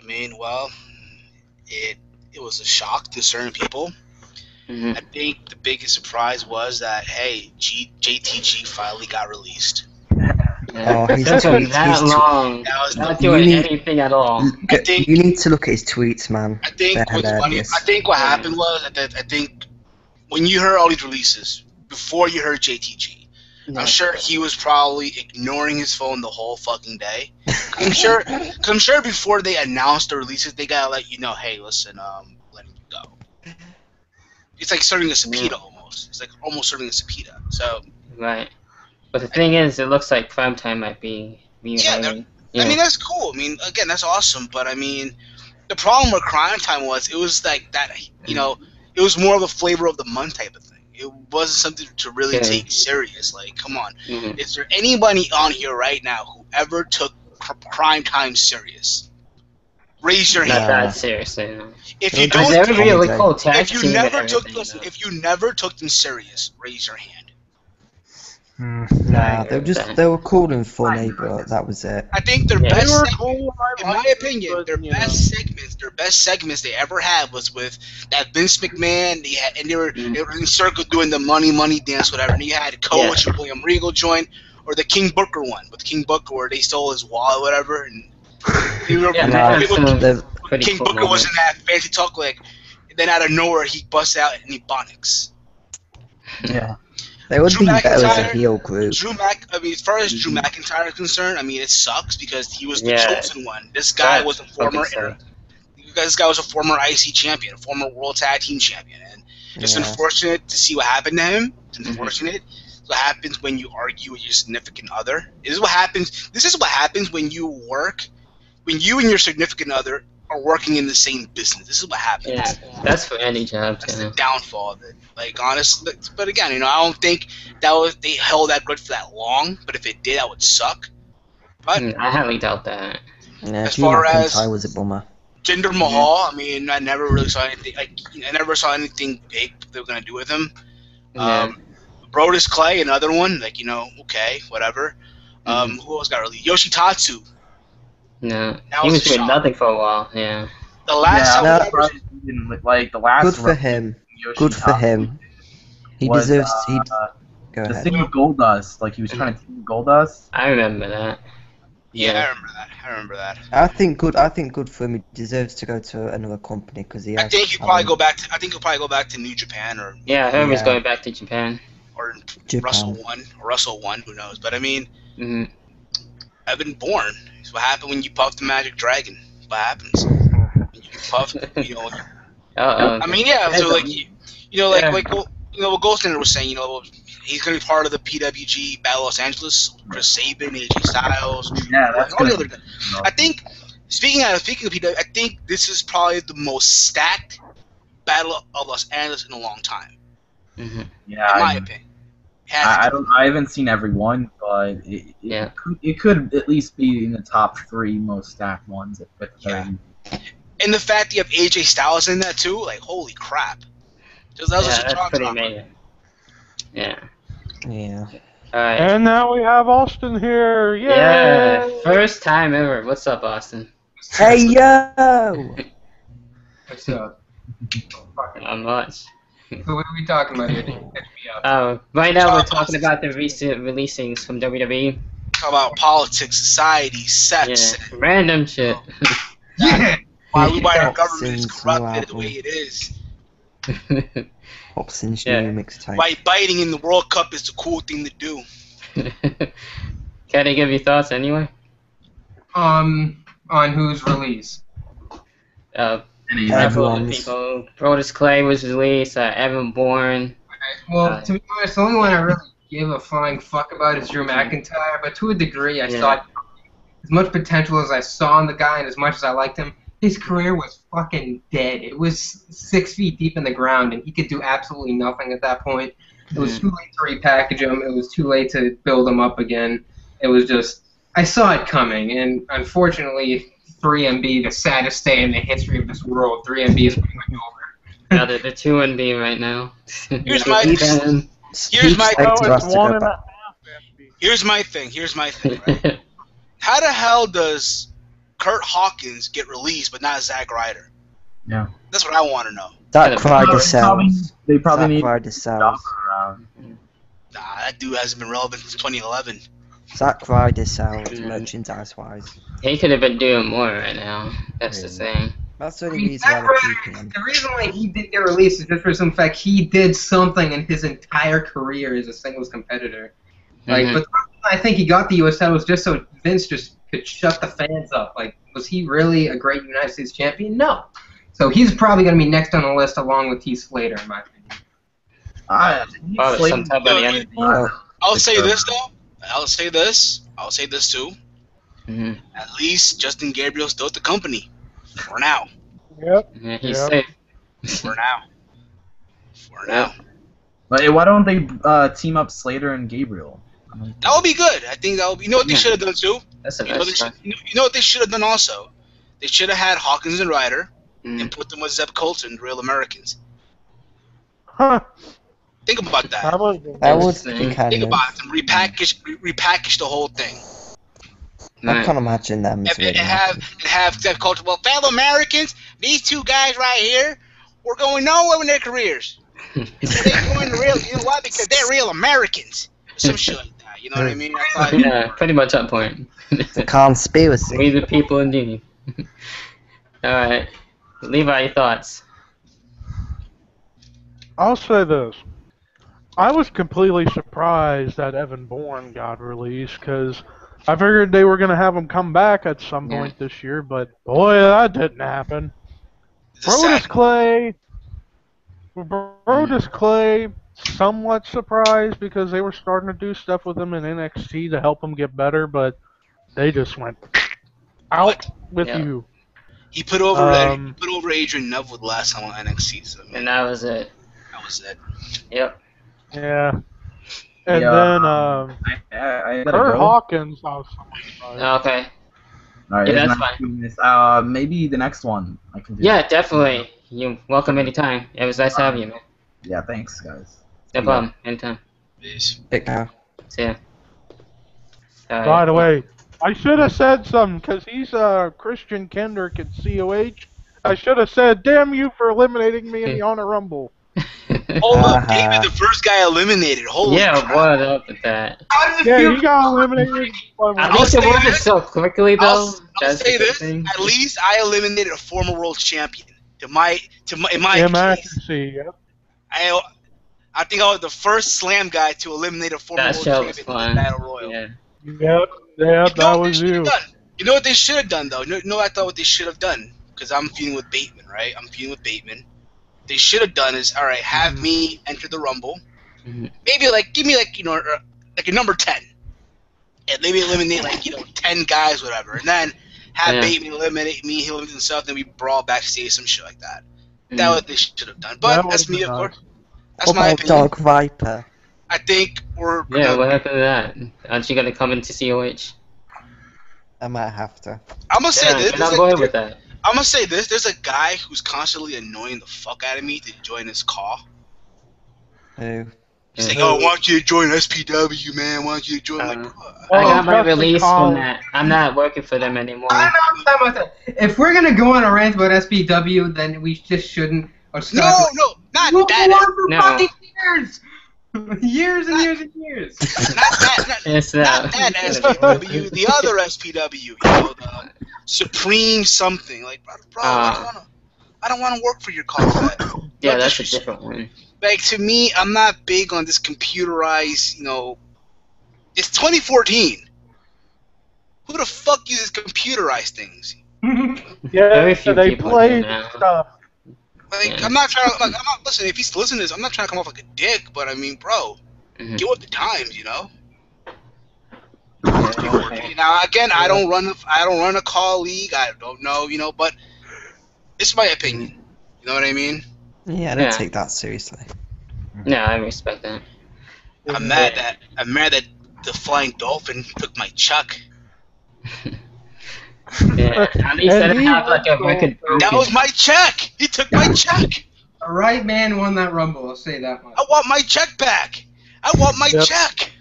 I mean, well, it was a shock to certain people. Hmm. I think the biggest surprise was that hey, JTG finally got released. Oh, It he's took him tweets. that long, That was not the, doing You need- anything at all. I think- You need to look at his tweets, man. I think They're what's funny. hilarious. I think what happened was I think when you heard all these releases before you heard JTG, I'm sure he was probably ignoring his phone the whole fucking day. I'm sure before they announced the releases, they gotta let you know, hey, listen, letting you go. It's like serving a subpoena almost. It's like almost serving a subpoena. So Right. But the thing is, it looks like Primetime might be Yeah, reuniting. I mean that's cool. I mean, again, that's awesome. But I mean, the problem with Crime Time was it was like that. You know, it was more of a flavor of the month type of thing. It wasn't something to really take serious. Like, come on. Is there anybody on here right now who ever took Prime Time serious? Raise your hand. Not that seriously. No. If you don't, if you never took them serious, raise your hand. Nah, they were cool and funny, but that was it. I think their best segment, in my opinion, their best segments they ever had was with that Vince McMahon. They were in circle doing the money dance, whatever. And you had Coach and William Regal join, or the King Booker one with King Booker where they stole his wallet, whatever. And King Booker wasn't that fancy talk, like. Then out of nowhere he busts out and he Ebonics. Yeah. They would be better as a heel group. As far as Drew McIntyre is concerned, I mean, it sucks because he was the chosen one. This guy was a former IC champion, a former World Tag Team champion, and it's unfortunate to see what happened to him. It's unfortunate. It's what happens when you argue with your significant other. This is what happens when you and your significant other are working in the same business. This is what happens. Yeah, that's for any job. That's the downfall of it. Like, honestly, but again, I don't think they held that good for that long. But if it did, that would suck. But I highly doubt that. Yeah, as far as was a bummer. Jinder Mahal, I mean, I never really saw anything. I never saw anything big they were gonna do with him. Brodus Clay, another one. Like, okay, whatever. Who else got released? Yoshitatsu. No, he was doing nothing for a while. Yeah. The last Good for him. Good for him. He deserves. Go ahead. The thing with Goldust, like he was trying to team Goldust. I remember that. Yeah, I remember that. I think good for him. He deserves to go to another company because he. I think he'll probably go back to New Japan or. Yeah, Herman's going back to Japan. Or Russell One. Who knows? But I mean. Evan Bourne. It's what happened when you puff the magic dragon. What happens? When you puff, I mean, yeah. So like, what Goldsteiner was saying. He's gonna be part of the PWG Battle Los Angeles. Chris Sabin, AJ Styles. All the other guys. I think. Speaking of PWG, I think this is probably the most stacked Battle of Los Angeles in a long time. Yeah. In my opinion. I haven't seen every one, but it could at least be in the top 3 most stacked ones at 30. And the fact that you have AJ Styles in that too, like holy crap! That's pretty amazing. Yeah. Yeah. All right. And now we have Austin here. Yay! Yeah, first time ever. What's up, Austin? Hey yo! What's up? Not much. So what are we talking about here? Right now we're talking about the recent releasings from WWE. Talk about politics, society, sex. Yeah, random shit. Yeah. Why our government is corrupted the way it is. Hobson's new mixtape. Why biting in the World Cup is the cool thing to do. Can I give you thoughts anyway? On whose release? People. Brodus Clay was released. Evan Bourne. Well, to be honest, the only one I really give a flying fuck about is Drew McIntyre. But to a degree, I saw as much potential as I saw in the guy, and as much as I liked him, his career was fucking dead. It was 6 feet deep in the ground, and he could do absolutely nothing at that point. It was too late to repackage him. It was too late to build him up again. It was just, I saw it coming, and unfortunately, 3MB, the saddest day in the history of this world, 3MB is going over. Yeah, they're 2-1B right now. Here's my thing, right? How the hell does Kurt Hawkins get released but not Zack Ryder? Yeah. That's what I want to know. Zack Ryder sells. They probably need Ryder sells. Nah, that dude hasn't been relevant since 2011. Zack Ryder sells, merchandise-wise. He could have been doing more right now. That's the thing. That's the only reason why they're keeping him. The reason why he did get released is just for some fact he did something in his entire career as a singles competitor. Like, but I think he got the US title was just so Vince just could shut the fans up. Like, was he really a great United States champion? No. So he's probably going to be next on the list along with Heath Slater, in my opinion. I'll say this though. I'll say this too. At least Justin Gabriel's still at the company for now. Yep. Yeah, he's safe. For now. For now. But why don't they team up Slater and Gabriel? That would be good. I think that would be. You know what they should have done too? That's a You know what they should have done also? They should have had Hawkins and Ryder and put them with Zeb Colton, Real Americans. Huh. Think about that. That would be kind Think of... about it. Repackage the whole thing. I can't imagine them. And have Zeb Colton. Well, fellow Americans, these two guys right here, we're going nowhere in their careers. They're going to real. You know why? Because they're real Americans. Some shit like that. You know what I mean? Yeah, pretty much on point. The conspiracy. We the people indeed. Alright. Levi, your thoughts? I'll say this. I was completely surprised that Evan Bourne got released because I figured they were going to have him come back at some point this year, but boy, that didn't happen. Brodus Clay, somewhat surprised because they were starting to do stuff with him in NXT to help him get better, but they just went out with you. He put over Adrian Neville the last time on NXT, so and that was it. That was it. Yep. Yeah. And then Kurt Hawkins, I was somewhat surprised. Okay. Alright, yeah, that's fine. Maybe the next one I can do. Yeah, definitely. You're welcome anytime. It was nice having you, man. Yeah, thanks, guys. No problem. Anytime. Peace. Take care. See ya. By the way, I should have said something because he's Christian Kendrick at COH. I should have said, "Damn you for eliminating me in the Honor Rumble." Hold up, David, the first guy eliminated. Holy crap. What up with that? Yeah, he got eliminated. At least it wasn't so quickly, though. I'll say this: at least I eliminated a former world champion. In my case, yep. I think I was the first Slam guy to eliminate a former world champion in the Battle Royal. Yeah. Yep, that was you. You know what they should have done, though? You know what I thought what they should have done? Because I'm feuding with Bateman, right? They should have done is, all right, have me enter the Rumble. Maybe, give me, like a number 10. And maybe eliminate, 10 guys, whatever. And then have Bateman eliminate me, he'll eliminate himself, then we brawl backstage, some shit like that. That's what they should have done. But that's me, of course. That's my opinion. Dog Viper? I think we're... Yeah, what happened to that? Aren't you going to come into COH? I might have to. I'm going to say this. I'm not going with that. I'm going to say this. There's a guy who's constantly annoying the fuck out of me to join his call. Who? He's like, oh, why don't you join SPW, man? Why don't you join? I got my release from that. I'm not working for them anymore. If we're going to go on a rant about SPW, then we just shouldn't. No, not that. No. Years. Years and years and years. Not that SPW, the other SPW, the Supreme something. Bro, I don't want to work for your call for that. Yeah, that's a different one. To me, I'm not big on this computerized, it's 2014. Who the fuck uses computerized things? Yeah, they play stuff. I'm not trying to, listen, if he's listening to this, I'm not trying to come off like a dick, but I mean, bro, get with the times, Now, again, I don't run a call league, I don't know, but it's my opinion. You know what I mean? Yeah, I don't take that seriously. Yeah, I respect that. I'm mad that the Flying Dolphin took my chuck. Yeah, at least I didn't have a record. That was my check. He took my check. The right man won that Rumble. I'll say that much. I want my check back. I want my check.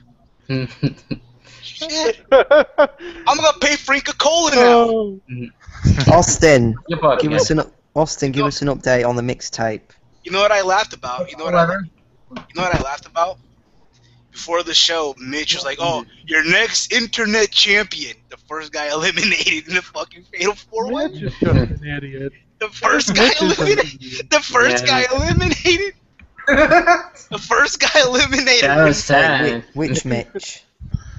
Shit. I'm gonna pay Frank Cola now. Austin, give us an update on the mixtape. You know what I laughed about? You know what I laughed about? Before the show, Mitch was like, "Oh, your next internet champion." The first guy eliminated in the fucking Fatal 4-Way. Mitch is just an idiot. The first guy eliminated. The first guy eliminated. The first guy eliminated. That was sad. Which Mitch?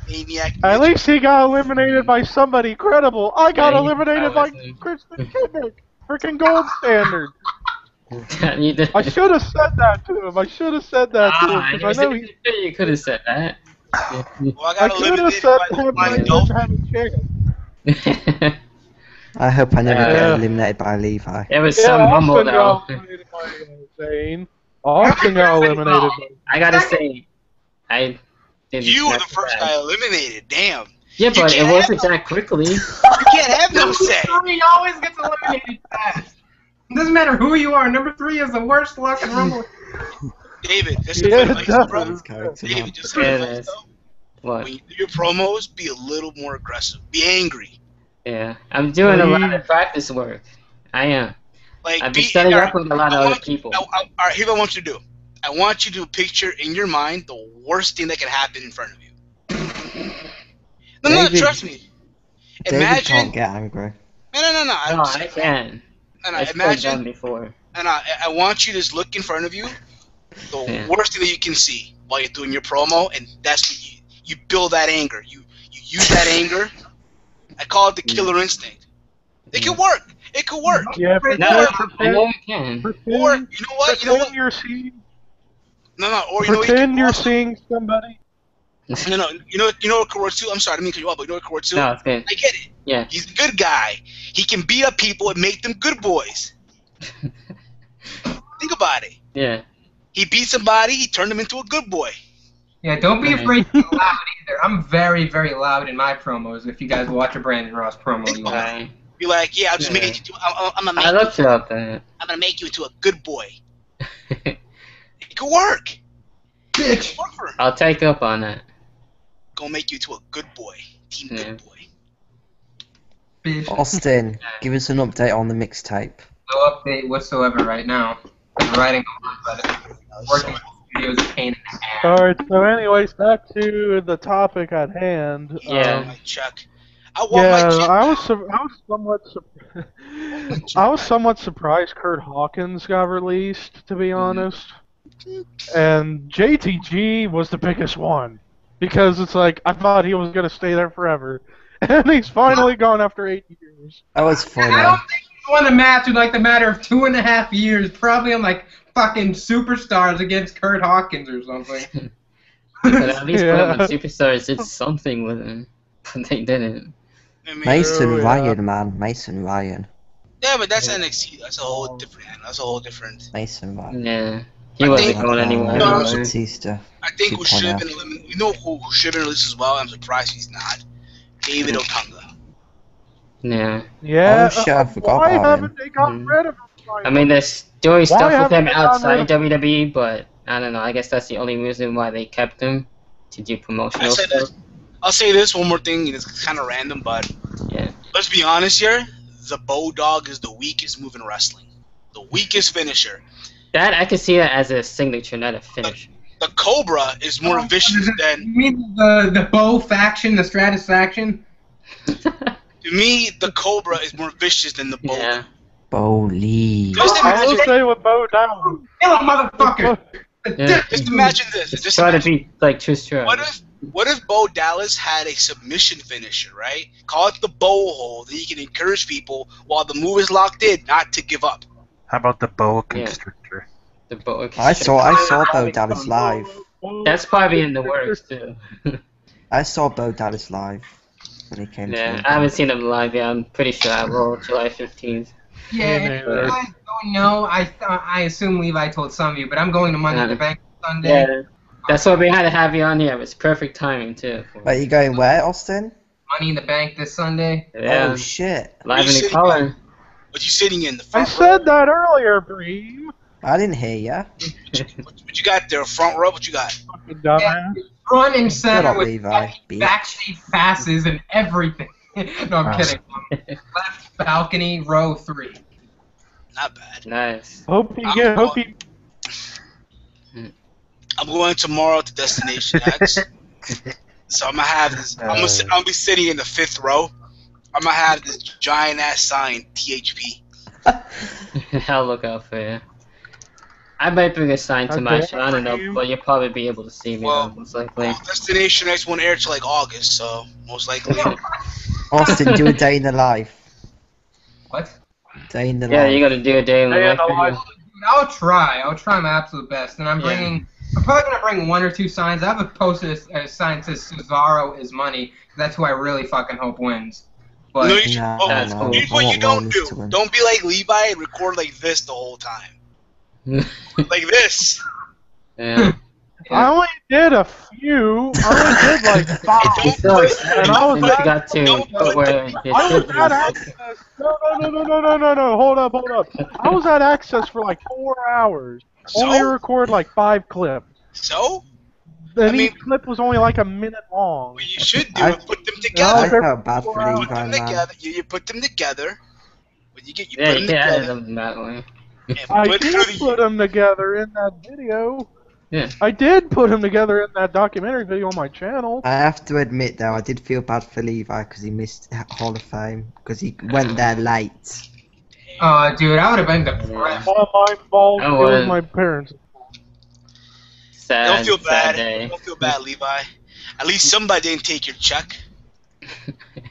Maniac. At least he got eliminated by somebody credible. I got eliminated by Christian Kendrick. Freaking gold standard. I should have said that to him. I know you could have said that. Well, I could have said that. I hope I never get eliminated by Levi. It was some humble though. Austin got eliminated. I gotta say, I didn't. You were the first guy eliminated. Damn. Yeah, but it wasn't that quickly. You can't have no say. Number 3 always gets eliminated fast. It doesn't matter who you are. Number 3 is the worst luck in Rumble. David, just advice, David, just some advice, though. What? When you do your promos, be a little more aggressive. Be angry. Yeah, I'm doing a lot of practice work. I am. Like, I've been setting up with a lot of other people. All right, here's what I want you to do. I want you to picture in your mind the worst thing that can happen in front of you. No, trust me. David can't get angry. No. I can. Imagine. Before. And I want you to just look in front of you, the worst thing that you can see while you're doing your promo, and that's what you build that anger. You use that anger. I call it the killer instinct. It can work. It could work. Yeah, I know it can. Or you know what? You're seeing. No. Or pretend you're seeing somebody. No. You know what could work too? I'm sorry, I didn't mean to cut you off, but you know what could work too? No, it's good. I get it. Yeah. He's a good guy. He can beat up people and make them good boys. Think about it. Yeah. He beat somebody, he turned him into a good boy. Yeah, don't be afraid to be loud either. I'm very, very loud in my promos. If you guys watch a Brandon Ross promo, you will. Be like, yeah, I'll just make you into. I'm gonna make you into a good boy. It could work. Bitch. I'll take up on that. Gonna make you into a good boy. Team good boy. Bitch. Austin, give us an update on the mixtape. No update whatsoever right now. I'm writing on it, but working with the studio is a pain in the ass. Alright, so anyways, back to the topic at hand. Yeah. Chuck. I was somewhat surprised Kurt Hawkins got released, to be honest. And JTG was the biggest one. Because it's like, I thought he was going to stay there forever. And he's finally gone after 8 years. That was funny. I don't think he won a match in like the matter of 2.5 years. Probably on like fucking Superstars against Kurt Hawkins or something. But at least Superstars did something with him. But they didn't. Mason Ryan, man. Mason Ryan. Yeah, but that's NXT. That's a whole different. Mason Ryan. Yeah. He wasn't going anywhere. Batista. I think who should have been eliminated. You know who should have been released as well? I'm surprised he's not. David Otunga. Yeah. Yeah. Oh shit, I forgot why about haven't they gotten rid of him? I mean, they're doing stuff with him outside WWE, but I don't know. I guess that's the only reason why they kept him, to do promotional stuff. I'll say this one more thing. It's kind of random, but yeah. Let's be honest here. The Bulldog is the weakest move in wrestling. The weakest finisher. That I can see that as a signature, not a finisher. The Cobra is more vicious than. You mean the Bo faction, the Stratus faction? To me, the Cobra is more vicious than the Bo. Yeah. Bo Lee. I will say with Bo down. Kill a motherfucker! Yeah. Just imagine this. Just try to be like too strong. What if Bo Dallas had a submission finisher, right? Call it the bow hold, that he can encourage people while the move is locked in, not to give up. How about the boa constrictor? The boa constrictor. I saw Bo Dallas live. That's probably in the works too. I saw Bo Dallas live when he came. Yeah, I haven't seen him live yet. I'm pretty sure I will, July 15th. Yeah, if you guys don't know, I assume Levi told some of you, but I'm going to Money in the Bank Sunday. Yeah, that's why we had to have you on here. It's perfect timing too. Wait, you going where, Austin? Money in the Bank this Sunday. Yeah. Oh shit! Live in color. What you sitting in the front I said that earlier, Bream. I didn't hear ya. What you got there? Front row? What you got? Fucking dumbass. Front and center up, with Levi, backstage passes and everything. No, I'm kidding. Left balcony, row 3. Not bad. Nice. Hope you get. I'm going tomorrow to Destination X. So I'm gonna have this. I'm gonna be sitting in the 5th row. I'm gonna have this giant ass sign, THP. I'll look out for you. I might bring a sign to my show. I don't know, but you'll probably be able to see me. Most likely. Destination X won't air till like August, so most likely. Austin, do a day in the life. What? Day in the life. Yeah, you gotta do a day in the life. I'll try my absolute best, and I'm bringing. I'm probably gonna bring 1 or 2 signs. I have a poster a sign that says Cesaro is money. That's who I really fucking hope wins. But Here's what you don't do. Don't be like Levi and record like this the whole time. Like this. Yeah. I only did a few. I only did like 5. It's so exciting. And I was You at, got to put where I was at Access. No. Hold up. I was at Access for like 4 hours. Only record like 5 clips. So? And each clip was only like a minute long. What you should do is put them together. I felt bad for Levi, man. You put them together. When you get, you yeah, put you them can together. edit them that way. I did put them together in that video. Yeah. I did put them together in that documentary video on my channel. I have to admit, though, I did feel bad for Levi because he missed Hall of Fame because he went there late. Dude, I would have been depressed. Not my fault. It was my parents. Sad. Don't feel bad. Day. Don't feel bad, Levi. At least somebody didn't take your check.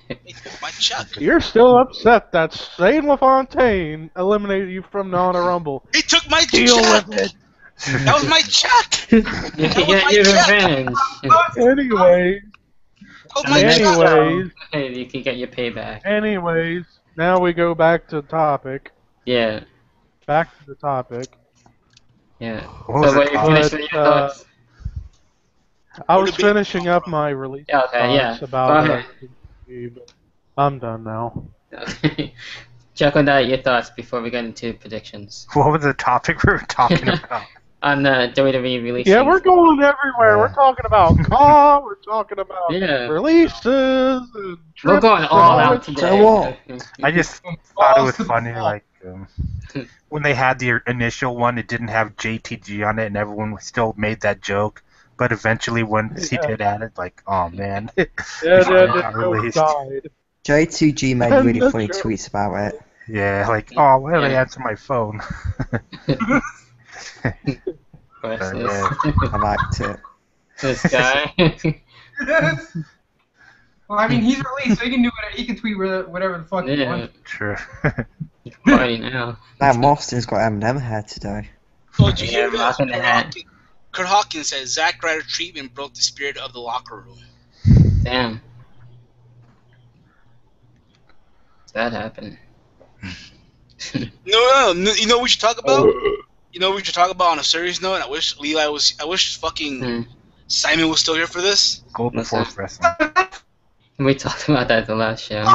They took my check. You're still upset that Shane LaFontaine eliminated you from the Honor Rumble. He took my Deal check. with it. That was my check. You can get your revenge. Anyways. You can get your payback. Anyways, now we go back to the topic. Yeah. Back to the topic. Yeah. What was so it you finished with your thoughts? I was finishing up my release thoughts about I'm done now. Check on that, your thoughts before we get into predictions. What was the topic we were talking about? On the WWE release. Yeah, we're going everywhere. We're talking about CAW, we're talking about releases. And we're going all out today. I just thought it was funny, like, when they had the initial one, it didn't have JTG on it, and everyone still made that joke. But eventually, once he did add it, like, oh man. JTG made really funny tweets about it. Yeah, like, oh, why did I answer my phone? I liked it. This guy. Well, I mean, he's released, so he can do whatever. He can tweet whatever the fuck he wants. True. He's party now. Man, Austin's got M&M hair today. Oh, did you hear that? Kurt Hawkins said Zack Ryder treatment broke the spirit of the locker room. Damn. That happened. No. You know what we should talk about? You know what we should talk about on a serious note? I wish fucking Simon was still here for this. Golden Force Wrestling. We talked about that the last show.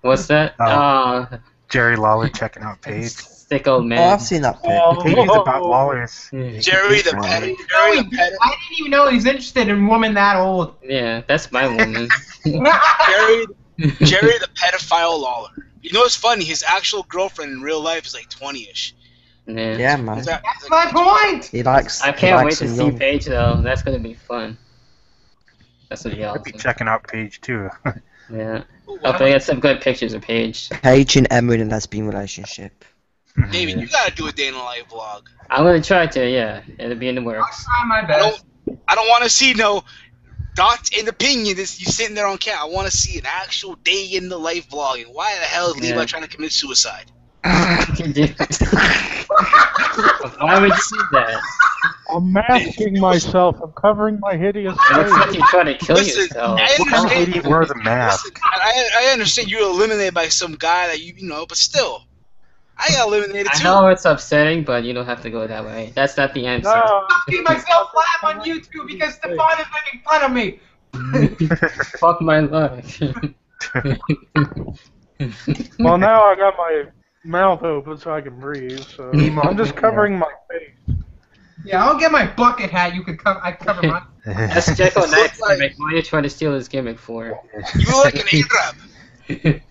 What's that? Jerry Lawler checking out Paige. Sick old man. Oh, I've seen that pic. Page is about Lawler's. Jerry the Petty. I didn't even know he's interested in women that old. Yeah, that's my woman. Jerry the pedophile Lawler. You know what's funny? His actual girlfriend in real life is like 20-ish. Yeah, man. That's my point. He likes. I can't wait to see Paige though. That's gonna be fun. That's gonna be awesome. I'll be checking out Paige too. Yeah. Hopefully, get some good pictures of Paige. Paige and Emma in a lesbian relationship. David, you gotta do a day in a life vlog. I'm gonna try to. Yeah, it'll be in the works. I'll try my best. I don't want to see no dots in opinion. You sitting there on camera. I want to see an actual day in the life vlogging. Why the hell is Levi trying to commit suicide? Why would you see that? I'm masking myself. I'm covering my hideous face. It looks like you're trying to kill yourself. What idiot wear the mask? Listen, I understand you're eliminated by some guy that you know, but still, I got eliminated too. I know it's upsetting, but you don't have to go that way. That's not the answer. I'm masking myself live on YouTube because Stefan is making fun of me. Fuck my luck. Well, now I got my mouth open so I can breathe. So I'm just covering my face. Yeah, I'll get my bucket hat. You can cover. I cover my. That's Jekyll Knight's gimmick. Why are you trying to steal his gimmick for? You look like an Arab.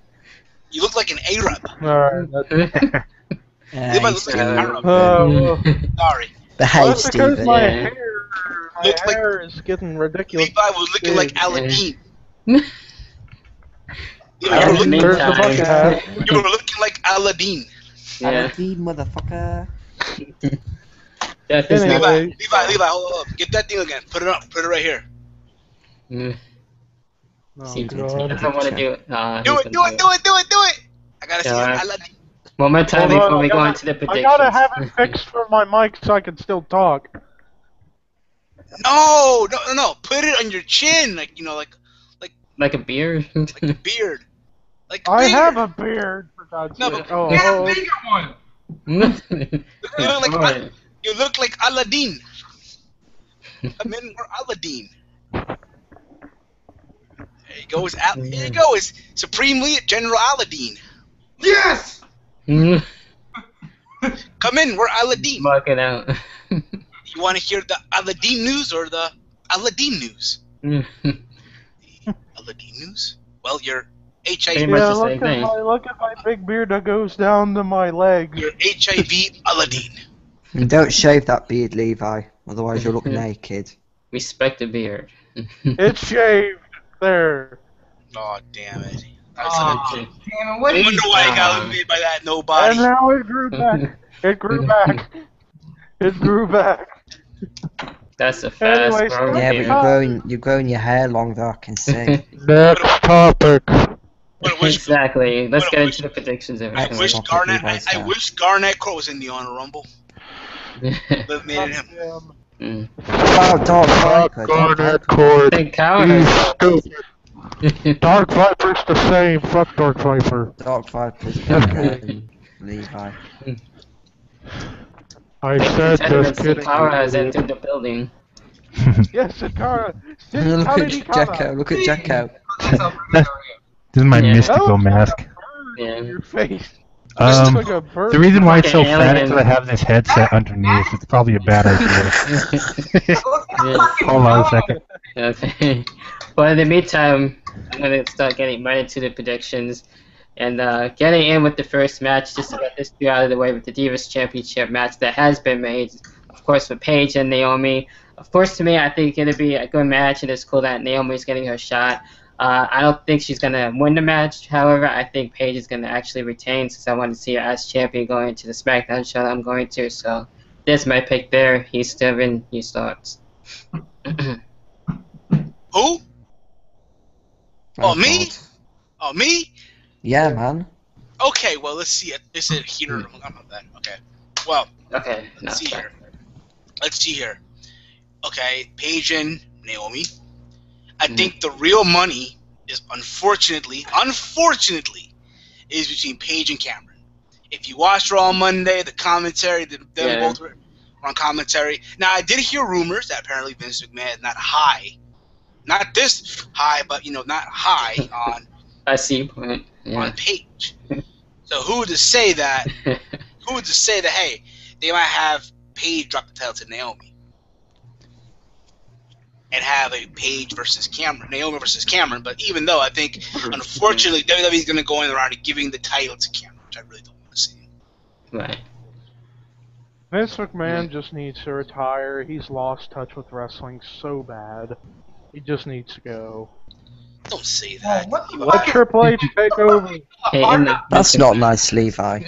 You look like an Arab. Alright. Levi looks like an Arab. Sorry. Behave, That's because Steven. my hair is getting ridiculous. Levi was looking like Aladdin. You There's the bucket hat. were looking like Aladdin. Yeah. Aladdin, motherfucker. Levi, hold up. Get that thing again. Put it up. Put it right here. Seems he doesn't want to do it. Do it. I gotta see Aladdin. One more time before we go into the predictions. I gotta have it fixed for my mic so I can still talk. No. Put it on your chin, like like a beard. like a beard. Like I have a beard, for God's sake. Get a bigger one. You look like Aladdin. Come in, we're Aladdin. There you go. Here you go. It's Supreme General Aladdin. Yes. Come in, we're Aladdin. Mark it out. You want to hear the Aladdin news or the Aladdin news? Aladdin news? Well, your HIV. Yeah, look at my big beard that goes down to my leg. Your HIV Aladdin. And don't shave that beard, Levi. Otherwise, you'll look naked. Respect the beard. It's shaved. There. Oh, damn it. Damn it, I wonder why I got made by that nobody. And now it grew back. It grew back. It grew back. That's a fast growing Yeah, beard. but you're growing your hair longer, I can see. Next topic. Exactly. Let's get into the predictions. I wish Garnett Crow was in the Honor Rumble. Eliminated him. Oh, Dark Viper. Garnet Cord. Think Coward. Dark Viper's the same. Fuck Dark Viper. Dark Viper's better than Levi. I said just kidding. Power has entered the building. Yes, Sakara. Look at Jacko. This is my mystical mask. Yeah. Your face. The reason why it's so fat is that I have this headset underneath. It's probably a bad idea. Hold on a second. Okay. Well, in the meantime, I'm going to start getting right into the predictions. And getting in with the first match, just to get this two out of the way with the Divas Championship match that has been made, of course, with Paige and Naomi. Of course, to me, I think it's going to be a good match, and it's cool that Naomi's getting her shot. I don't think she's going to win the match. However, I think Paige is going to actually retain, since I want to see her as champion going into the SmackDown show that I'm going to. So there's my pick there. He's Steven. He starts. Who? Oh, me? Oh, me? Yeah, man. Okay, well, let's see it. Is it here? I'm not that. Okay. Well, okay. Let's see here. Let's see here. Okay, Paige and Naomi. I think the real money is, unfortunately, is between Paige and Cameron. If you watched Raw on Monday, the commentary, they both were on commentary. Now, I did hear rumors that apparently Vince McMahon is not high. Not this high, but, not high on... I see. Yeah. On Paige. So who would say that? Hey, they might have Paige drop the title to Naomi and have a Paige versus Cameron, Naomi versus Cameron. But even though I think, unfortunately, WWE is going to go in around and giving the title to Cameron, which I really don't want to see. Right. Vince McMahon just needs to retire. He's lost touch with wrestling so bad. He just needs to go. Don't say that. Let Triple H take over. That's not nice, Levi.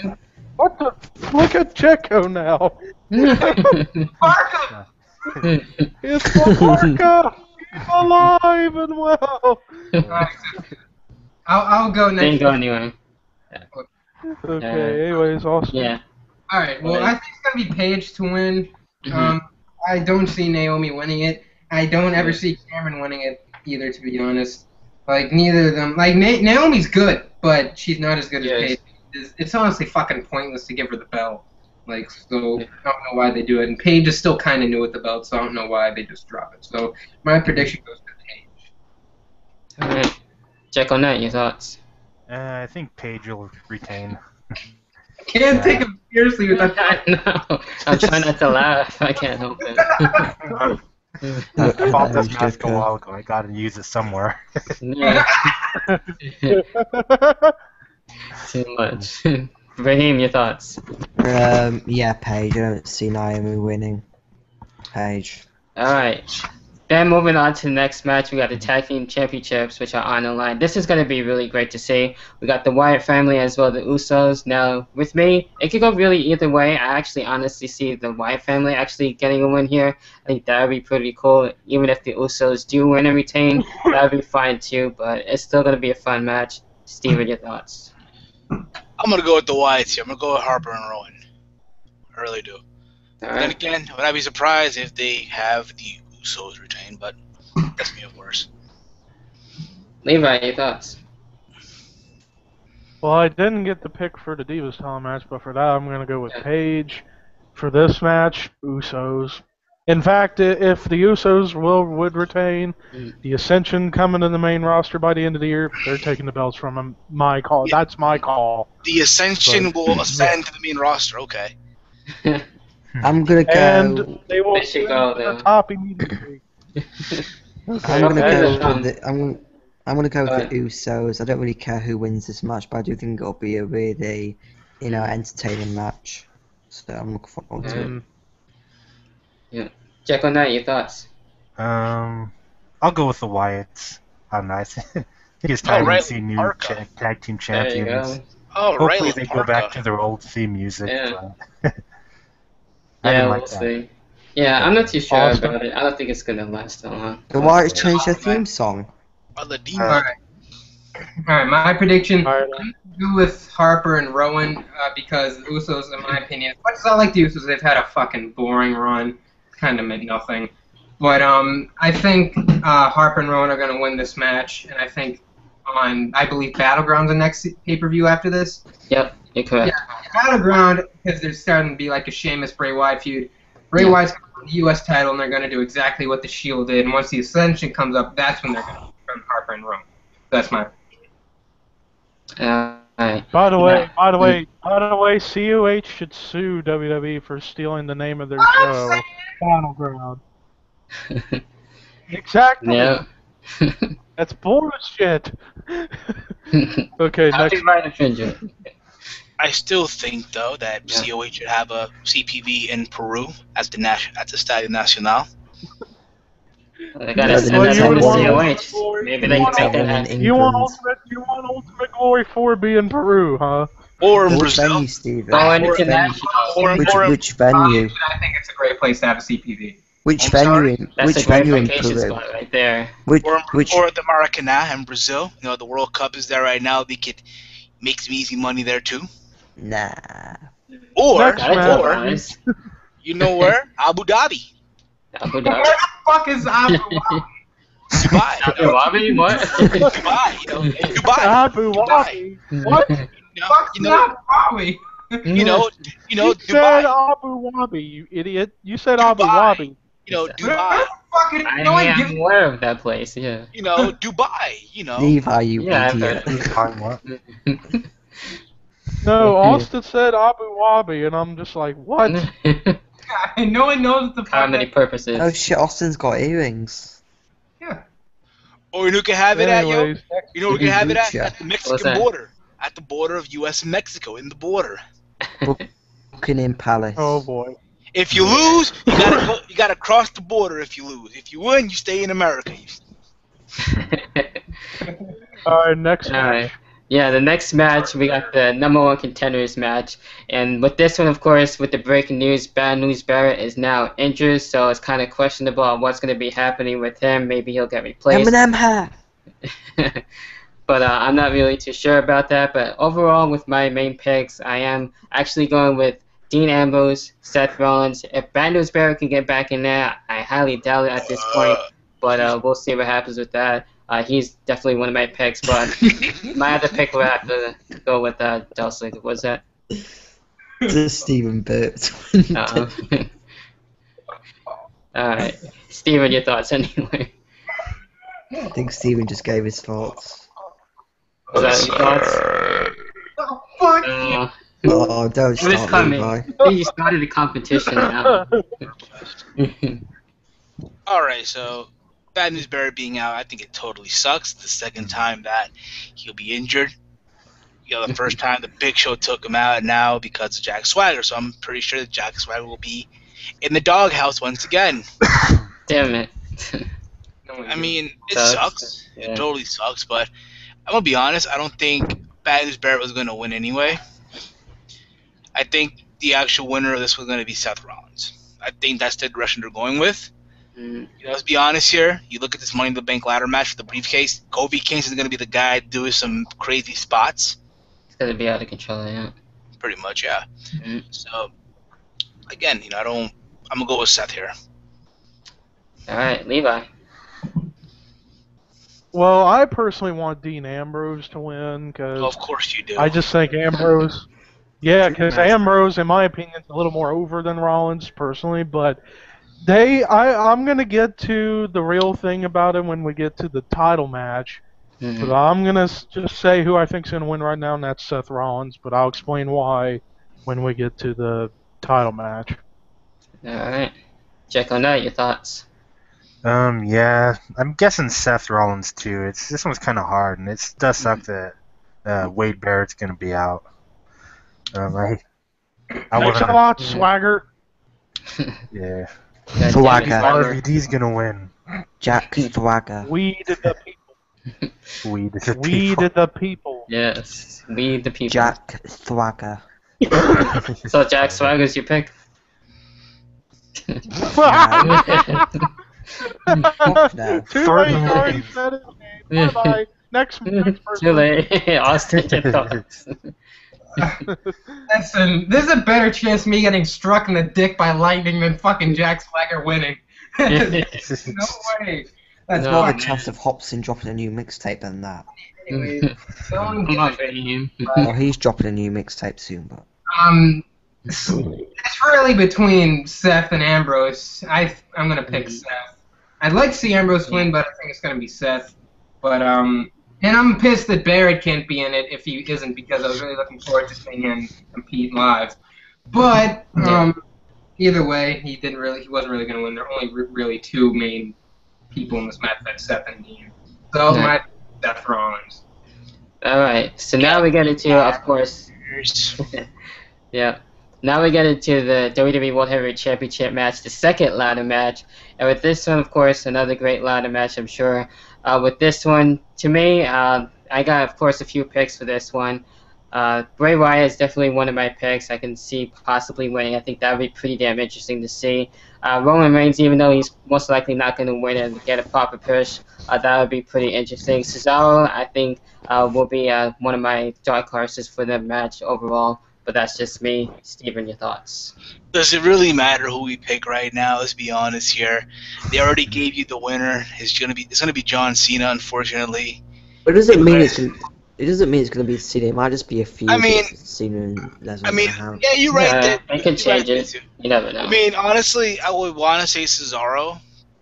What the? Look at Checo now. Parker! It's Parker! He's alive and well! I'll go next. Didn't go anywhere. Okay, anyways, awesome. Yeah. Alright, well, I think it's going to be Paige to win. I don't see Naomi winning it. I don't ever see Cameron winning it either, to be honest. Like, neither of them. Like, Naomi's good, but she's not as good as Paige. It's honestly fucking pointless to give her the belt. Like, so I don't know why they do it. And Paige is still kind of new with the belt, so I don't know why they just drop it. So my prediction goes to Paige. Alright. Check on that, your thoughts. I think Paige will retain. Can't take him seriously with that. I know. I'm trying not to laugh. I can't help it. I bought this mask a while ago. I gotta use it somewhere. Too much. Raheem, your thoughts? Yeah, Paige. I don't see Naomi winning. Paige. Alright. Then moving on to the next match, we got the Tag Team Championships, which are on the line. This is going to be really great to see. We got the Wyatt family as well, the Usos. Now, with me, it could go really either way. I actually honestly see the Wyatt family actually getting a win here. I think that would be pretty cool. Even if the Usos do win and retain, that would be fine too. But it's still going to be a fun match. Steven, your thoughts? I'm going to go with the Wyatts here. I'm going to go with Harper and Rowan. I really do. All Then again, would I be surprised if they have the Usos retain, but that's me, of course. Levi, your thoughts? Well, I didn't get the pick for the Divas title match, but for that I'm going to go with Paige. For this match, Usos. In fact, if the Usos would retain, the Ascension coming to the main roster by the end of the year, they're taking the belts from them. My call. Yeah. That's my call. The Ascension will ascend to the main roster. Okay. I'm gonna go. And they will should go, to the though. top immediately. I'm gonna Okay. go with the. I'm gonna go with the Usos. I don't really care who wins this match, but I do think it'll be a really, entertaining match. So I'm looking forward to it. Yeah. Check on that. Your thoughts? I'll go with the Wyatts. I don't know. I think it's time to see new tag team champions. Hopefully they go back to their old theme music. Yeah. We'll see. Yeah, I'm not too sure about it. I don't think it's gonna last that long. The Wyatts changed their theme song. Alright, my prediction. I'm going to go with Harper and Rowan because the Usos, in my opinion, as much as I like the Usos, they've had a fucking boring run. Kind of meant nothing. But I think Harper and Rowan are going to win this match, and I think I believe Battleground's the next pay-per-view after this. Yep, you're correct. Yeah, Battleground, because there's starting to be like a Sheamus Bray Wyatt feud. Bray Wyatt's going to win the U.S. title, and they're going to do exactly what the Shield did. And once the Ascension comes up, that's when they're going to turn Harper and Rowan. That's my. By the way, CUH should sue WWE for stealing the name of their show, Battleground. Exactly. Yeah. That's bullshit. Okay, next. I still think though that COH should have a CPV in Peru at the Estadio Nacional. They gotta send that to COH. Maybe they can make that happen. You want Ultimate Glory 4 be in Peru, huh? Or in Brazil. Venue, Steven? Which venue? I think it's a great place to have a CPV. Which venue in Peru? Spot right there. Which or the Maracanã in Brazil. You know, the World Cup is there right now. They could make some easy money there too. Nah. Or you know where? Abu Dhabi. Abu Dhabi. Where the fuck is Abu Dhabi? Dubai. Abu Dhabi? What? Dubai. You know, Dubai. Abu Dhabi. What? Fuck's Abu Dhabi? You know, You Dubai. said Abu Dhabi, you idiot. You said Abu Dhabi. You know, Dubai. I am aware of that place, yeah. You know, Dubai, you know. Levi, you idiot. No, Austin said Abu Dhabi, and I'm just like, what? No one knows the comedy purposes. Oh shit, Austin's got earrings. Yeah. Or you can have it at, yo. You know where we can have it at the What's Mexican that? border. At the border of U.S. and Mexico, in the border. Buckingham Palace. Oh boy. If you lose, you gotta go. You gotta cross the border. If you lose, if you win, you stay in America. Alright, next match. Alright. Yeah, the next match, we got the #1 contenders match. And with this one, of course, with the breaking news, Bad News Barrett is now injured, so it's kind of questionable on what's going to be happening with him. Maybe he'll get replaced. Eminem hair. But I'm not really too sure about that. But overall, with my main picks, I am actually going with Dean Ambrose, Seth Rollins. If Bad News Barrett can get back in there, I highly doubt it at this point. But we'll see what happens with that. He's definitely one of my picks, but my other pick would have to go with Delsig. What's that? Just Stephen Burt. Alright. Steven, your thoughts anyway? I think Stephen just gave his thoughts. Was that your thoughts? Oh, fuck Oh, don't start, Levi. You started the competition now. Alright, so Bad News Barrett being out, I think it totally sucks. The second time that he'll be injured. You know, the first time the Big Show took him out, and now because of Jack Swagger. So I'm pretty sure that Jack Swagger will be in the doghouse once again. Damn it. I mean, it sucks. Yeah. It totally sucks, but I'm going to be honest, I don't think Bad News Barrett was going to win anyway. I think the actual winner of this was going to be Seth Rollins. I think that's the direction they're going with. You know, let's be honest here. You look at this Money in the Bank ladder match for the briefcase. Kofi Kingston is going to be the guy doing some crazy spots. It's going to be out of control, yeah. Pretty much, yeah. So, again, you know, I'm going to go with Seth here. Alright, Levi. Well, I personally want Dean Ambrose to win because Of course you do. I just think Ambrose. Yeah, because Ambrose, in my opinion, is a little more over than Rollins personally, but I'm gonna get to the real thing about him when we get to the title match. But I'm gonna just say who I think's gonna win right now, and that's Seth Rollins. But I'll explain why when we get to the title match. All right, check on that. Your thoughts? Yeah, I'm guessing Seth Rollins too. This one's kind of hard, and it does suck that Wade Barrett's gonna be out. I Thanks a lot, Swagger. Yeah. Swagger. RVD's gonna win. Jack Swagger. We did the people. We did the people. We did the people. Yes, we the people. Jack Swagger. So Jack Swagger's your pick? No. Too late, you already said it. Bye-bye. Next person. Too late. Austin, your thoughts? Listen, there's a better chance of me getting struck in the dick by lightning than fucking Jack Swagger winning. No way. That's There's more of a chance of Hobson dropping a new mixtape than that. Anyway, Well, he's dropping a new mixtape soon, but. It's really between Seth and Ambrose. I'm gonna pick Seth. I'd like to see Ambrose win, but I think it's gonna be Seth. But and I'm pissed that Barrett can't be in it if he isn't, because I was really looking forward to seeing him compete live. But either way, he wasn't really gonna win. There are only really two main people in this match, that's Seth and Dean. So my Seth Rollins. All right. So now we get into, of course. Yeah. Now we get into the WWE World Heavyweight Championship match, the second ladder match. And with this one, of course, another great ladder match, I'm sure. With this one, to me, I got, of course, a few picks for this one. Bray Wyatt is definitely one of my picks. I can see possibly winning. I think that would be pretty damn interesting to see. Roman Reigns, even though he's most likely not going to win and get a proper push, that would be pretty interesting. Cesaro, I think, will be one of my dark horses for the match overall. But that's just me. Steven, your thoughts? Does it really matter who we pick right now? Let's be honest here. They already gave you the winner. It's gonna be John Cena, unfortunately. But it doesn't mean it's gonna be Cena. It might just be a few. I mean, Cena and Lesnar. I mean, yeah, you're right. They can change it. You never know. I mean, honestly, I would want to say Cesaro,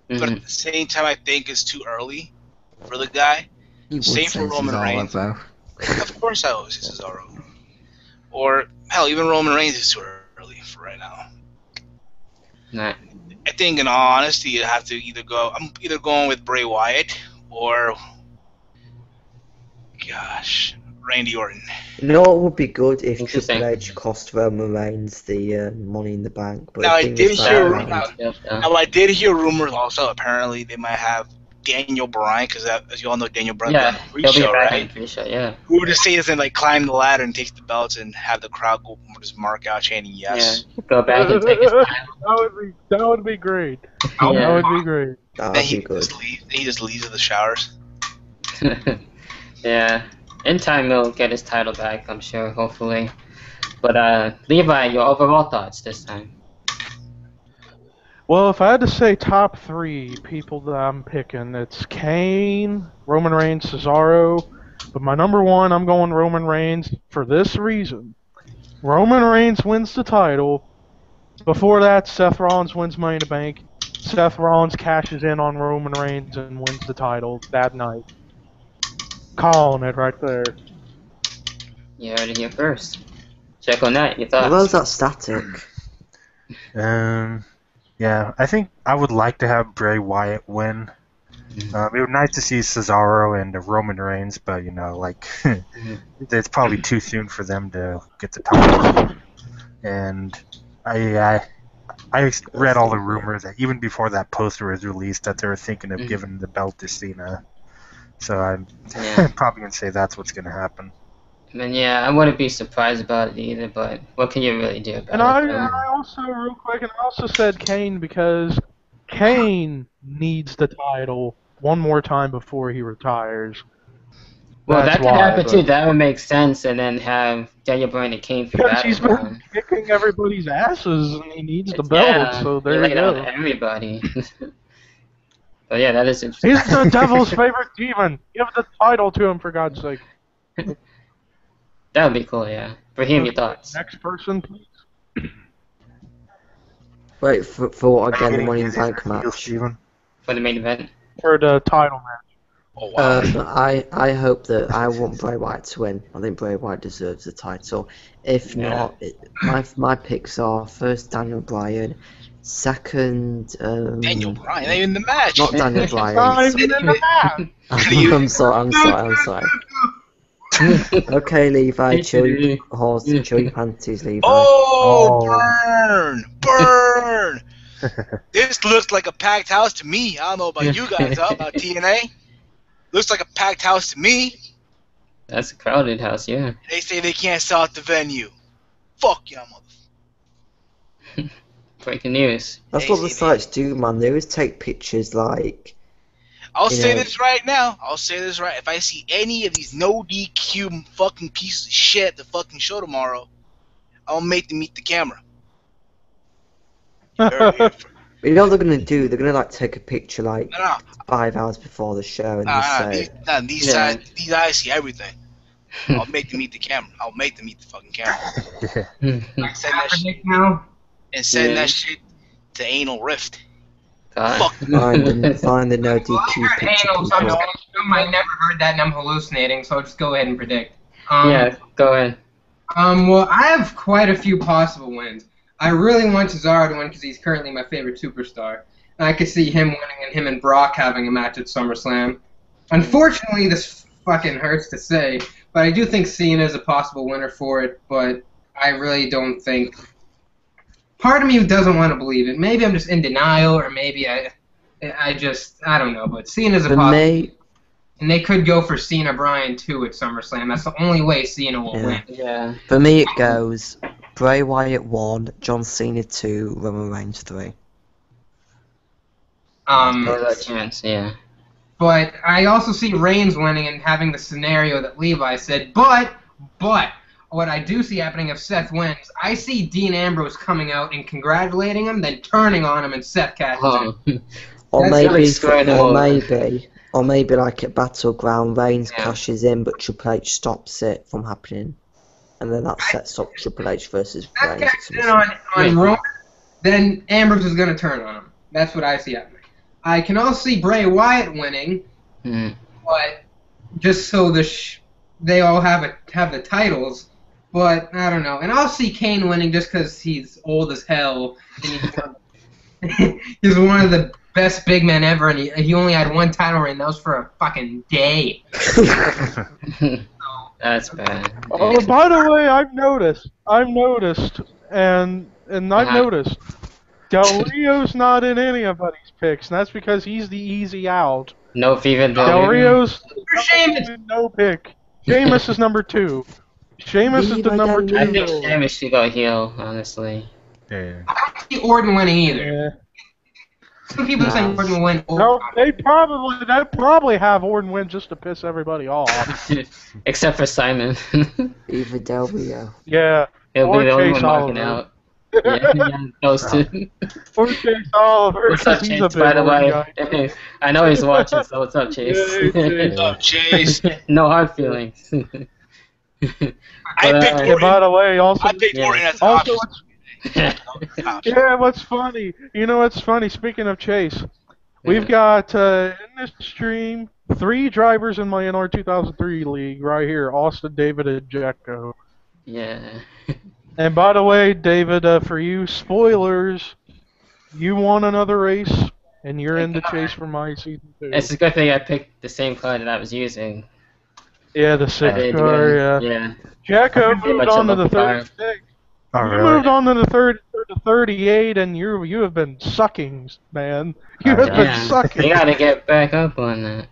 but at the same time, I think it's too early for the guy. Same for Roman Reigns. Though. Of course, I always say Cesaro. Or hell, even Roman Reigns is too early for right now. Nah. I think, in all honesty, you have to either go. I'm either going with Bray Wyatt or, gosh, Randy Orton. You know what would be good if Triple H cost Roman Reigns the Money in the Bank? But now I did hear rumors also. Apparently, they might have Daniel Bryan, because as you all know, Daniel Bryan got a pre-show, right? Pre-show, yeah. Who would just say doesn't like climb the ladder and take the belts and have the crowd go just mark out chanting yes? Yeah. Go back and take his time. That would be great. Yeah. That would be great. That Then would he just leaves in the showers. Yeah. In time, he'll get his title back, I'm sure, hopefully. But Levi, your overall thoughts this time? Well, if I had to say top three people that I'm picking, it's Kane, Roman Reigns, Cesaro. But my number one, I'm going Roman Reigns for this reason. Roman Reigns wins the title. Before that, Seth Rollins wins Money in the Bank. Seth Rollins cashes in on Roman Reigns and wins the title that night. Calling it right there. You heard it here first. Check on that. Your thoughts? Why was that static? Yeah, I think I would like to have Bray Wyatt win. It would be nice to see Cesaro and Roman Reigns, but it's probably too soon for them to get the title. And I read all the rumors that even before that poster was released that they were thinking of giving the belt to Cena. So I'm probably gonna say that's what's gonna happen. And yeah, I wouldn't be surprised about it either, but what can you really do about and it? I also, real quick, I also said Kane because Kane needs the title one more time before he retires. Well, that could happen too. That would make sense, and then have Daniel Bryan and Kane for because he's been kicking everybody's asses, and he needs the belt. So there you go. Everybody. But yeah, that is interesting. He's the devil's favorite demon. Give the title to him, for God's sake. That would be cool, yeah. Raheem, your thoughts? Next person, please. Wait, for what again? The Money in the Bank match? For the main event? For the title match. Oh, wow. I hope that I want Bray Wyatt to win. I think Bray Wyatt deserves the title. If not, my picks are first Daniel Bryan, second. Daniel Bryan ain't in the match. Not Daniel Bryan. I'm sorry. Okay, Levi, chill your panties, Levi. Oh, burn! This looks like a packed house to me. I don't know about you guys, about TNA. Looks like a packed house to me. That's a crowded house, yeah. They say they can't sell out the venue. Fuck y'all, motherfucker. Breaking news. That's what the sites do, man. They always take pictures like... I'll say this right now. If I see any of these no DQ fucking pieces of shit at the fucking show tomorrow, I'll make them meet the camera. You know what they're gonna do? They're gonna like take a picture like 5 hours before the show and just say. These guys see everything. I'll make them meet the camera. I'll make them meet the fucking camera. Send that shit to Anal Rift. Fuck. Find the no DQ picture. I never heard that and I'm hallucinating, so I'll just go ahead and predict. Yeah, go ahead. Well, I have quite a few possible wins. I really want Cesaro to win because he's currently my favorite superstar. And I could see him winning and him and Brock having a match at SummerSlam. Unfortunately, this fucking hurts to say, but I do think Cena is a possible winner for it, but I really don't think... Part of me doesn't want to believe it. Maybe I'm just in denial, or maybe I don't know, but Cena's a possible... And they could go for Cena Bryan too at SummerSlam. That's the only way Cena will win. Yeah. For me, it goes Bray Wyatt 1, John Cena 2, Roman Reigns 3. There's a chance, yeah. But I also see Reigns winning and having the scenario that Levi said. But what I do see happening if Seth wins, I see Dean Ambrose coming out and congratulating him, then turning on him and Seth catches him. Or maybe like at Battleground, Reigns cashes in, but Triple H stops it from happening, and then that sets up Triple H versus Reigns. On Roman, then Ambrose is gonna turn on him. That's what I see happening. I can also see Bray Wyatt winning, but just so they all have the titles. But I don't know, and I'll see Kane winning just because he's old as hell. And he's one of the best big men ever, and he only had one title reign. That was for a fucking day. That's bad. Oh, by the way, I've noticed, and I've noticed, Del Rio's not in anybody's picks, and that's because he's the easy out. No Fever Del Rio's no pick. Sheamus is number 2. Sheamus is the number 2. I think Sheamus should go heel, honestly. I don't see Orton winning either. Yeah. Some people say Orton will win. No, they'd probably have Orton win just to piss everybody off. Except for Simon. Either Del Rio. Yeah. He'll or be the only Chase one walking Oliver. out. Yeah, those two. Or Chase Oliver. What's up, He's Chase? a big By the way, guy. I know he's watching, so what's up, Chase? What's up, Chase? No hard feelings. I picked Orton. By the way, also, I picked Orton as an option. Yeah, what's funny? You know what's funny? Speaking of Chase, we've got in this stream 3 drivers in my NR 2003 league right here: Austin, David, and Jacko. Yeah. And by the way, David, for you, spoilers, you won another race, and you're in the chase for my season 2. It's a good thing I picked the same car that I was using. Yeah, the 6 car, yeah. Jacko moved on to the 36. You moved on to the 38, and you have been sucking, man. You have been sucking. You gotta get back up on that.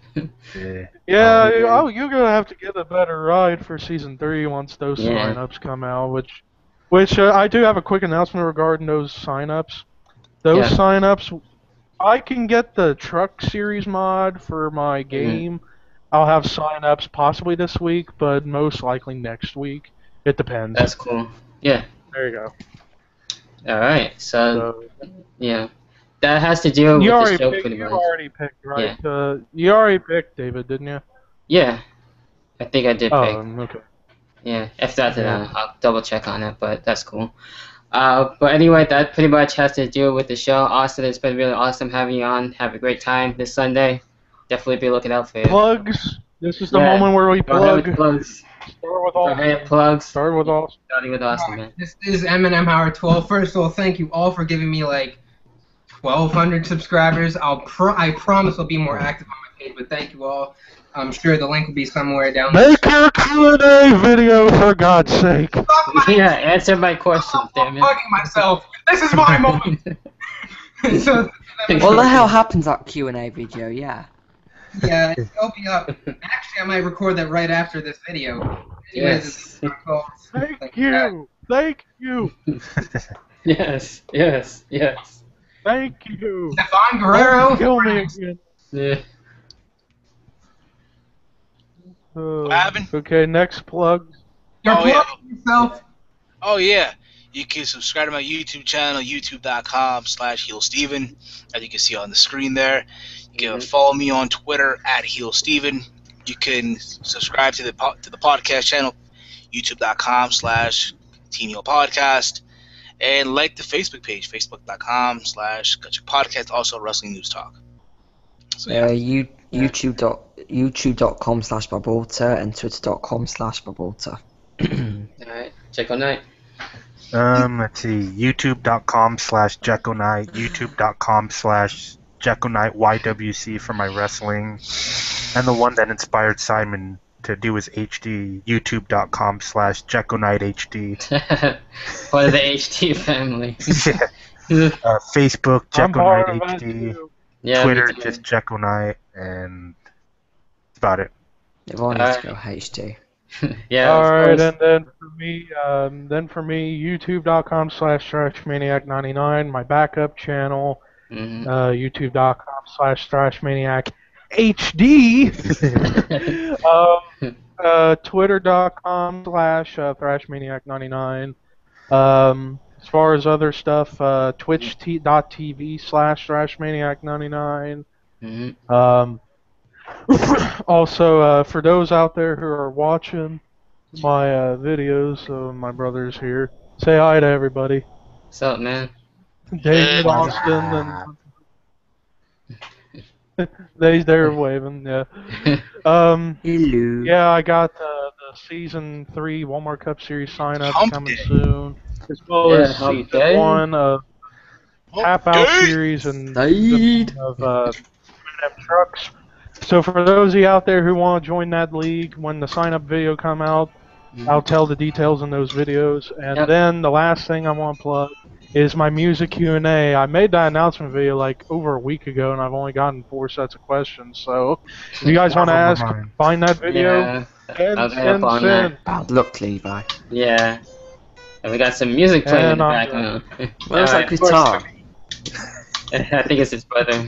Yeah, you're gonna have to get a better ride for season 3 once those signups come out. Which I do have a quick announcement regarding those signups. Those signups, I can get the Truck Series mod for my game. I'll have signups possibly this week, but most likely next week. It depends. That's cool. Yeah. There you go. Alright, so yeah. That has to do with the show pretty much. You already picked, right? Yeah. You already picked David, didn't you? Yeah. I think I did pick. Okay. Yeah, if that's it, I'll double check on it, but that's cool. But anyway, that pretty much has to do with the show. Austin, it's been really awesome having you on. Have a great time this Sunday. Definitely be looking out for you. Plugs. This is the moment where we plug. Plugs. Start with Austin. Plugs. Start with Austin. Starting with Austin, man. This is Eminem Howard 12. First of all, thank you all for giving me like 1,200 subscribers. I promise I'll be more active on my page, but thank you all. I'm sure the link will be somewhere down there. Make your Q&A video, for God's sake. Yeah, answer my question, damn it. I'm fucking myself. This is my moment. What the hell happens at Q&A video? Yeah. Yeah, it'll be up. Actually, I might record that right after this video. Anyways, Thank you. Thank you. Yes. Thank you. Vickie Guerrero. Kill me again. Yeah. What happened? Okay, next plug. You're plugging yourself. Oh, yeah. You can subscribe to my YouTube channel, youtube.com/HeelSteven, as you can see on the screen there. You can follow me on Twitter @HeelSteven. You can subscribe to the podcast channel, youtube.com/TNAPodcast, and like the Facebook page, facebook.com/GutCheckPodcast, also Wrestling News Talk. So, yeah. YouTube.com/Babota and Twitter.com/Babota. Alright, check on that. Let's see, youtube.com/JekyllKnight, youtube.com/JekyllKnight YWC for my wrestling, and the one that inspired Simon to do his HD, youtube.com/JekyllKnightHD. Part of the HD family. Facebook, JekyllKnightHD, Twitter, just JekyllKnight, and that's about it. Everyone needs to go HD. Yeah. Alright, and then for me, youtube.com/ThrashManiac99, my backup channel, youtube.com/ThrashManiacHD, twitter.com/ThrashManiac99. As far as other stuff, twitch.tv/ThrashManiac99. Also, for those out there who are watching my videos, my brother's here. Say hi to everybody. What's up, man? David, Austin, and they're waving. Yeah. Hello. Yeah, I got the season 3 Walmart Cup Series sign-up coming soon, as well as season 1 of Tap Out Series and of Trucks. So for those of you out there who want to join that league, when the sign-up video come out, I'll tell the details in those videos. And then the last thing I want to plug is my music Q&A. I made that announcement video like over a week ago, and I've only gotten 4 sets of questions. So if you guys want to ask, find that video. Send. Bad luck, Levi. Yeah. And we got some music playing in the background. Where's that guitar? I think it's his brother.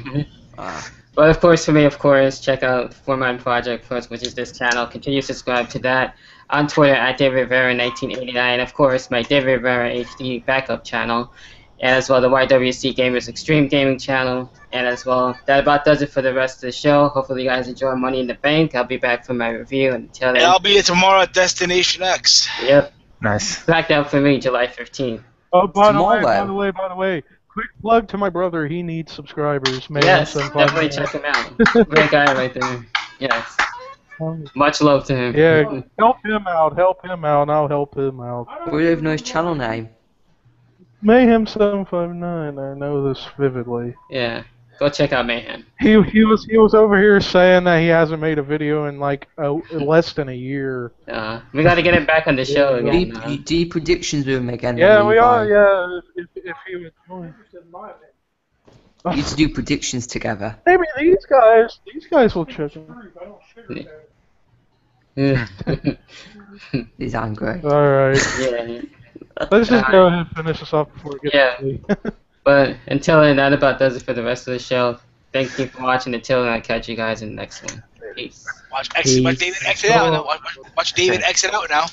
But of course, for me, check out For Mine Project first, which is this channel. Continue to subscribe to that. On Twitter, @DavidRivera1989. Of course, my David Rivera HD backup channel. And as well, the YWC Gamers Extreme Gaming channel. And as well, that about does it for the rest of the show. Hopefully you guys enjoy Money in the Bank. I'll be back for my review. Until then. And I'll be here tomorrow at Destination X. Yep. Nice. Blacked for me, July 15th. Oh, by the way. Quick plug to my brother. He needs subscribers. Yes, definitely check him out. Great guy right there. Yes. Much love to him. Yeah, help him out. I'll help him out. We don't even know his channel name. Mayhem759. I know this vividly. Yeah. Go check out Mayhem. He was over here saying that he hasn't made a video in like less than a year. We got to get him back on the show again. Do predictions with him again? Yeah, we are. Yeah, if he would join. We used to do predictions together. Maybe these guys will check him. He's angry. Alright. Yeah. Let's just go ahead and finish this off before we get to But until then, that about does it for the rest of the show. Thank you for watching. Until then, I'll catch you guys in the next one. Peace. Watch David exit out now. Watch David exit out now.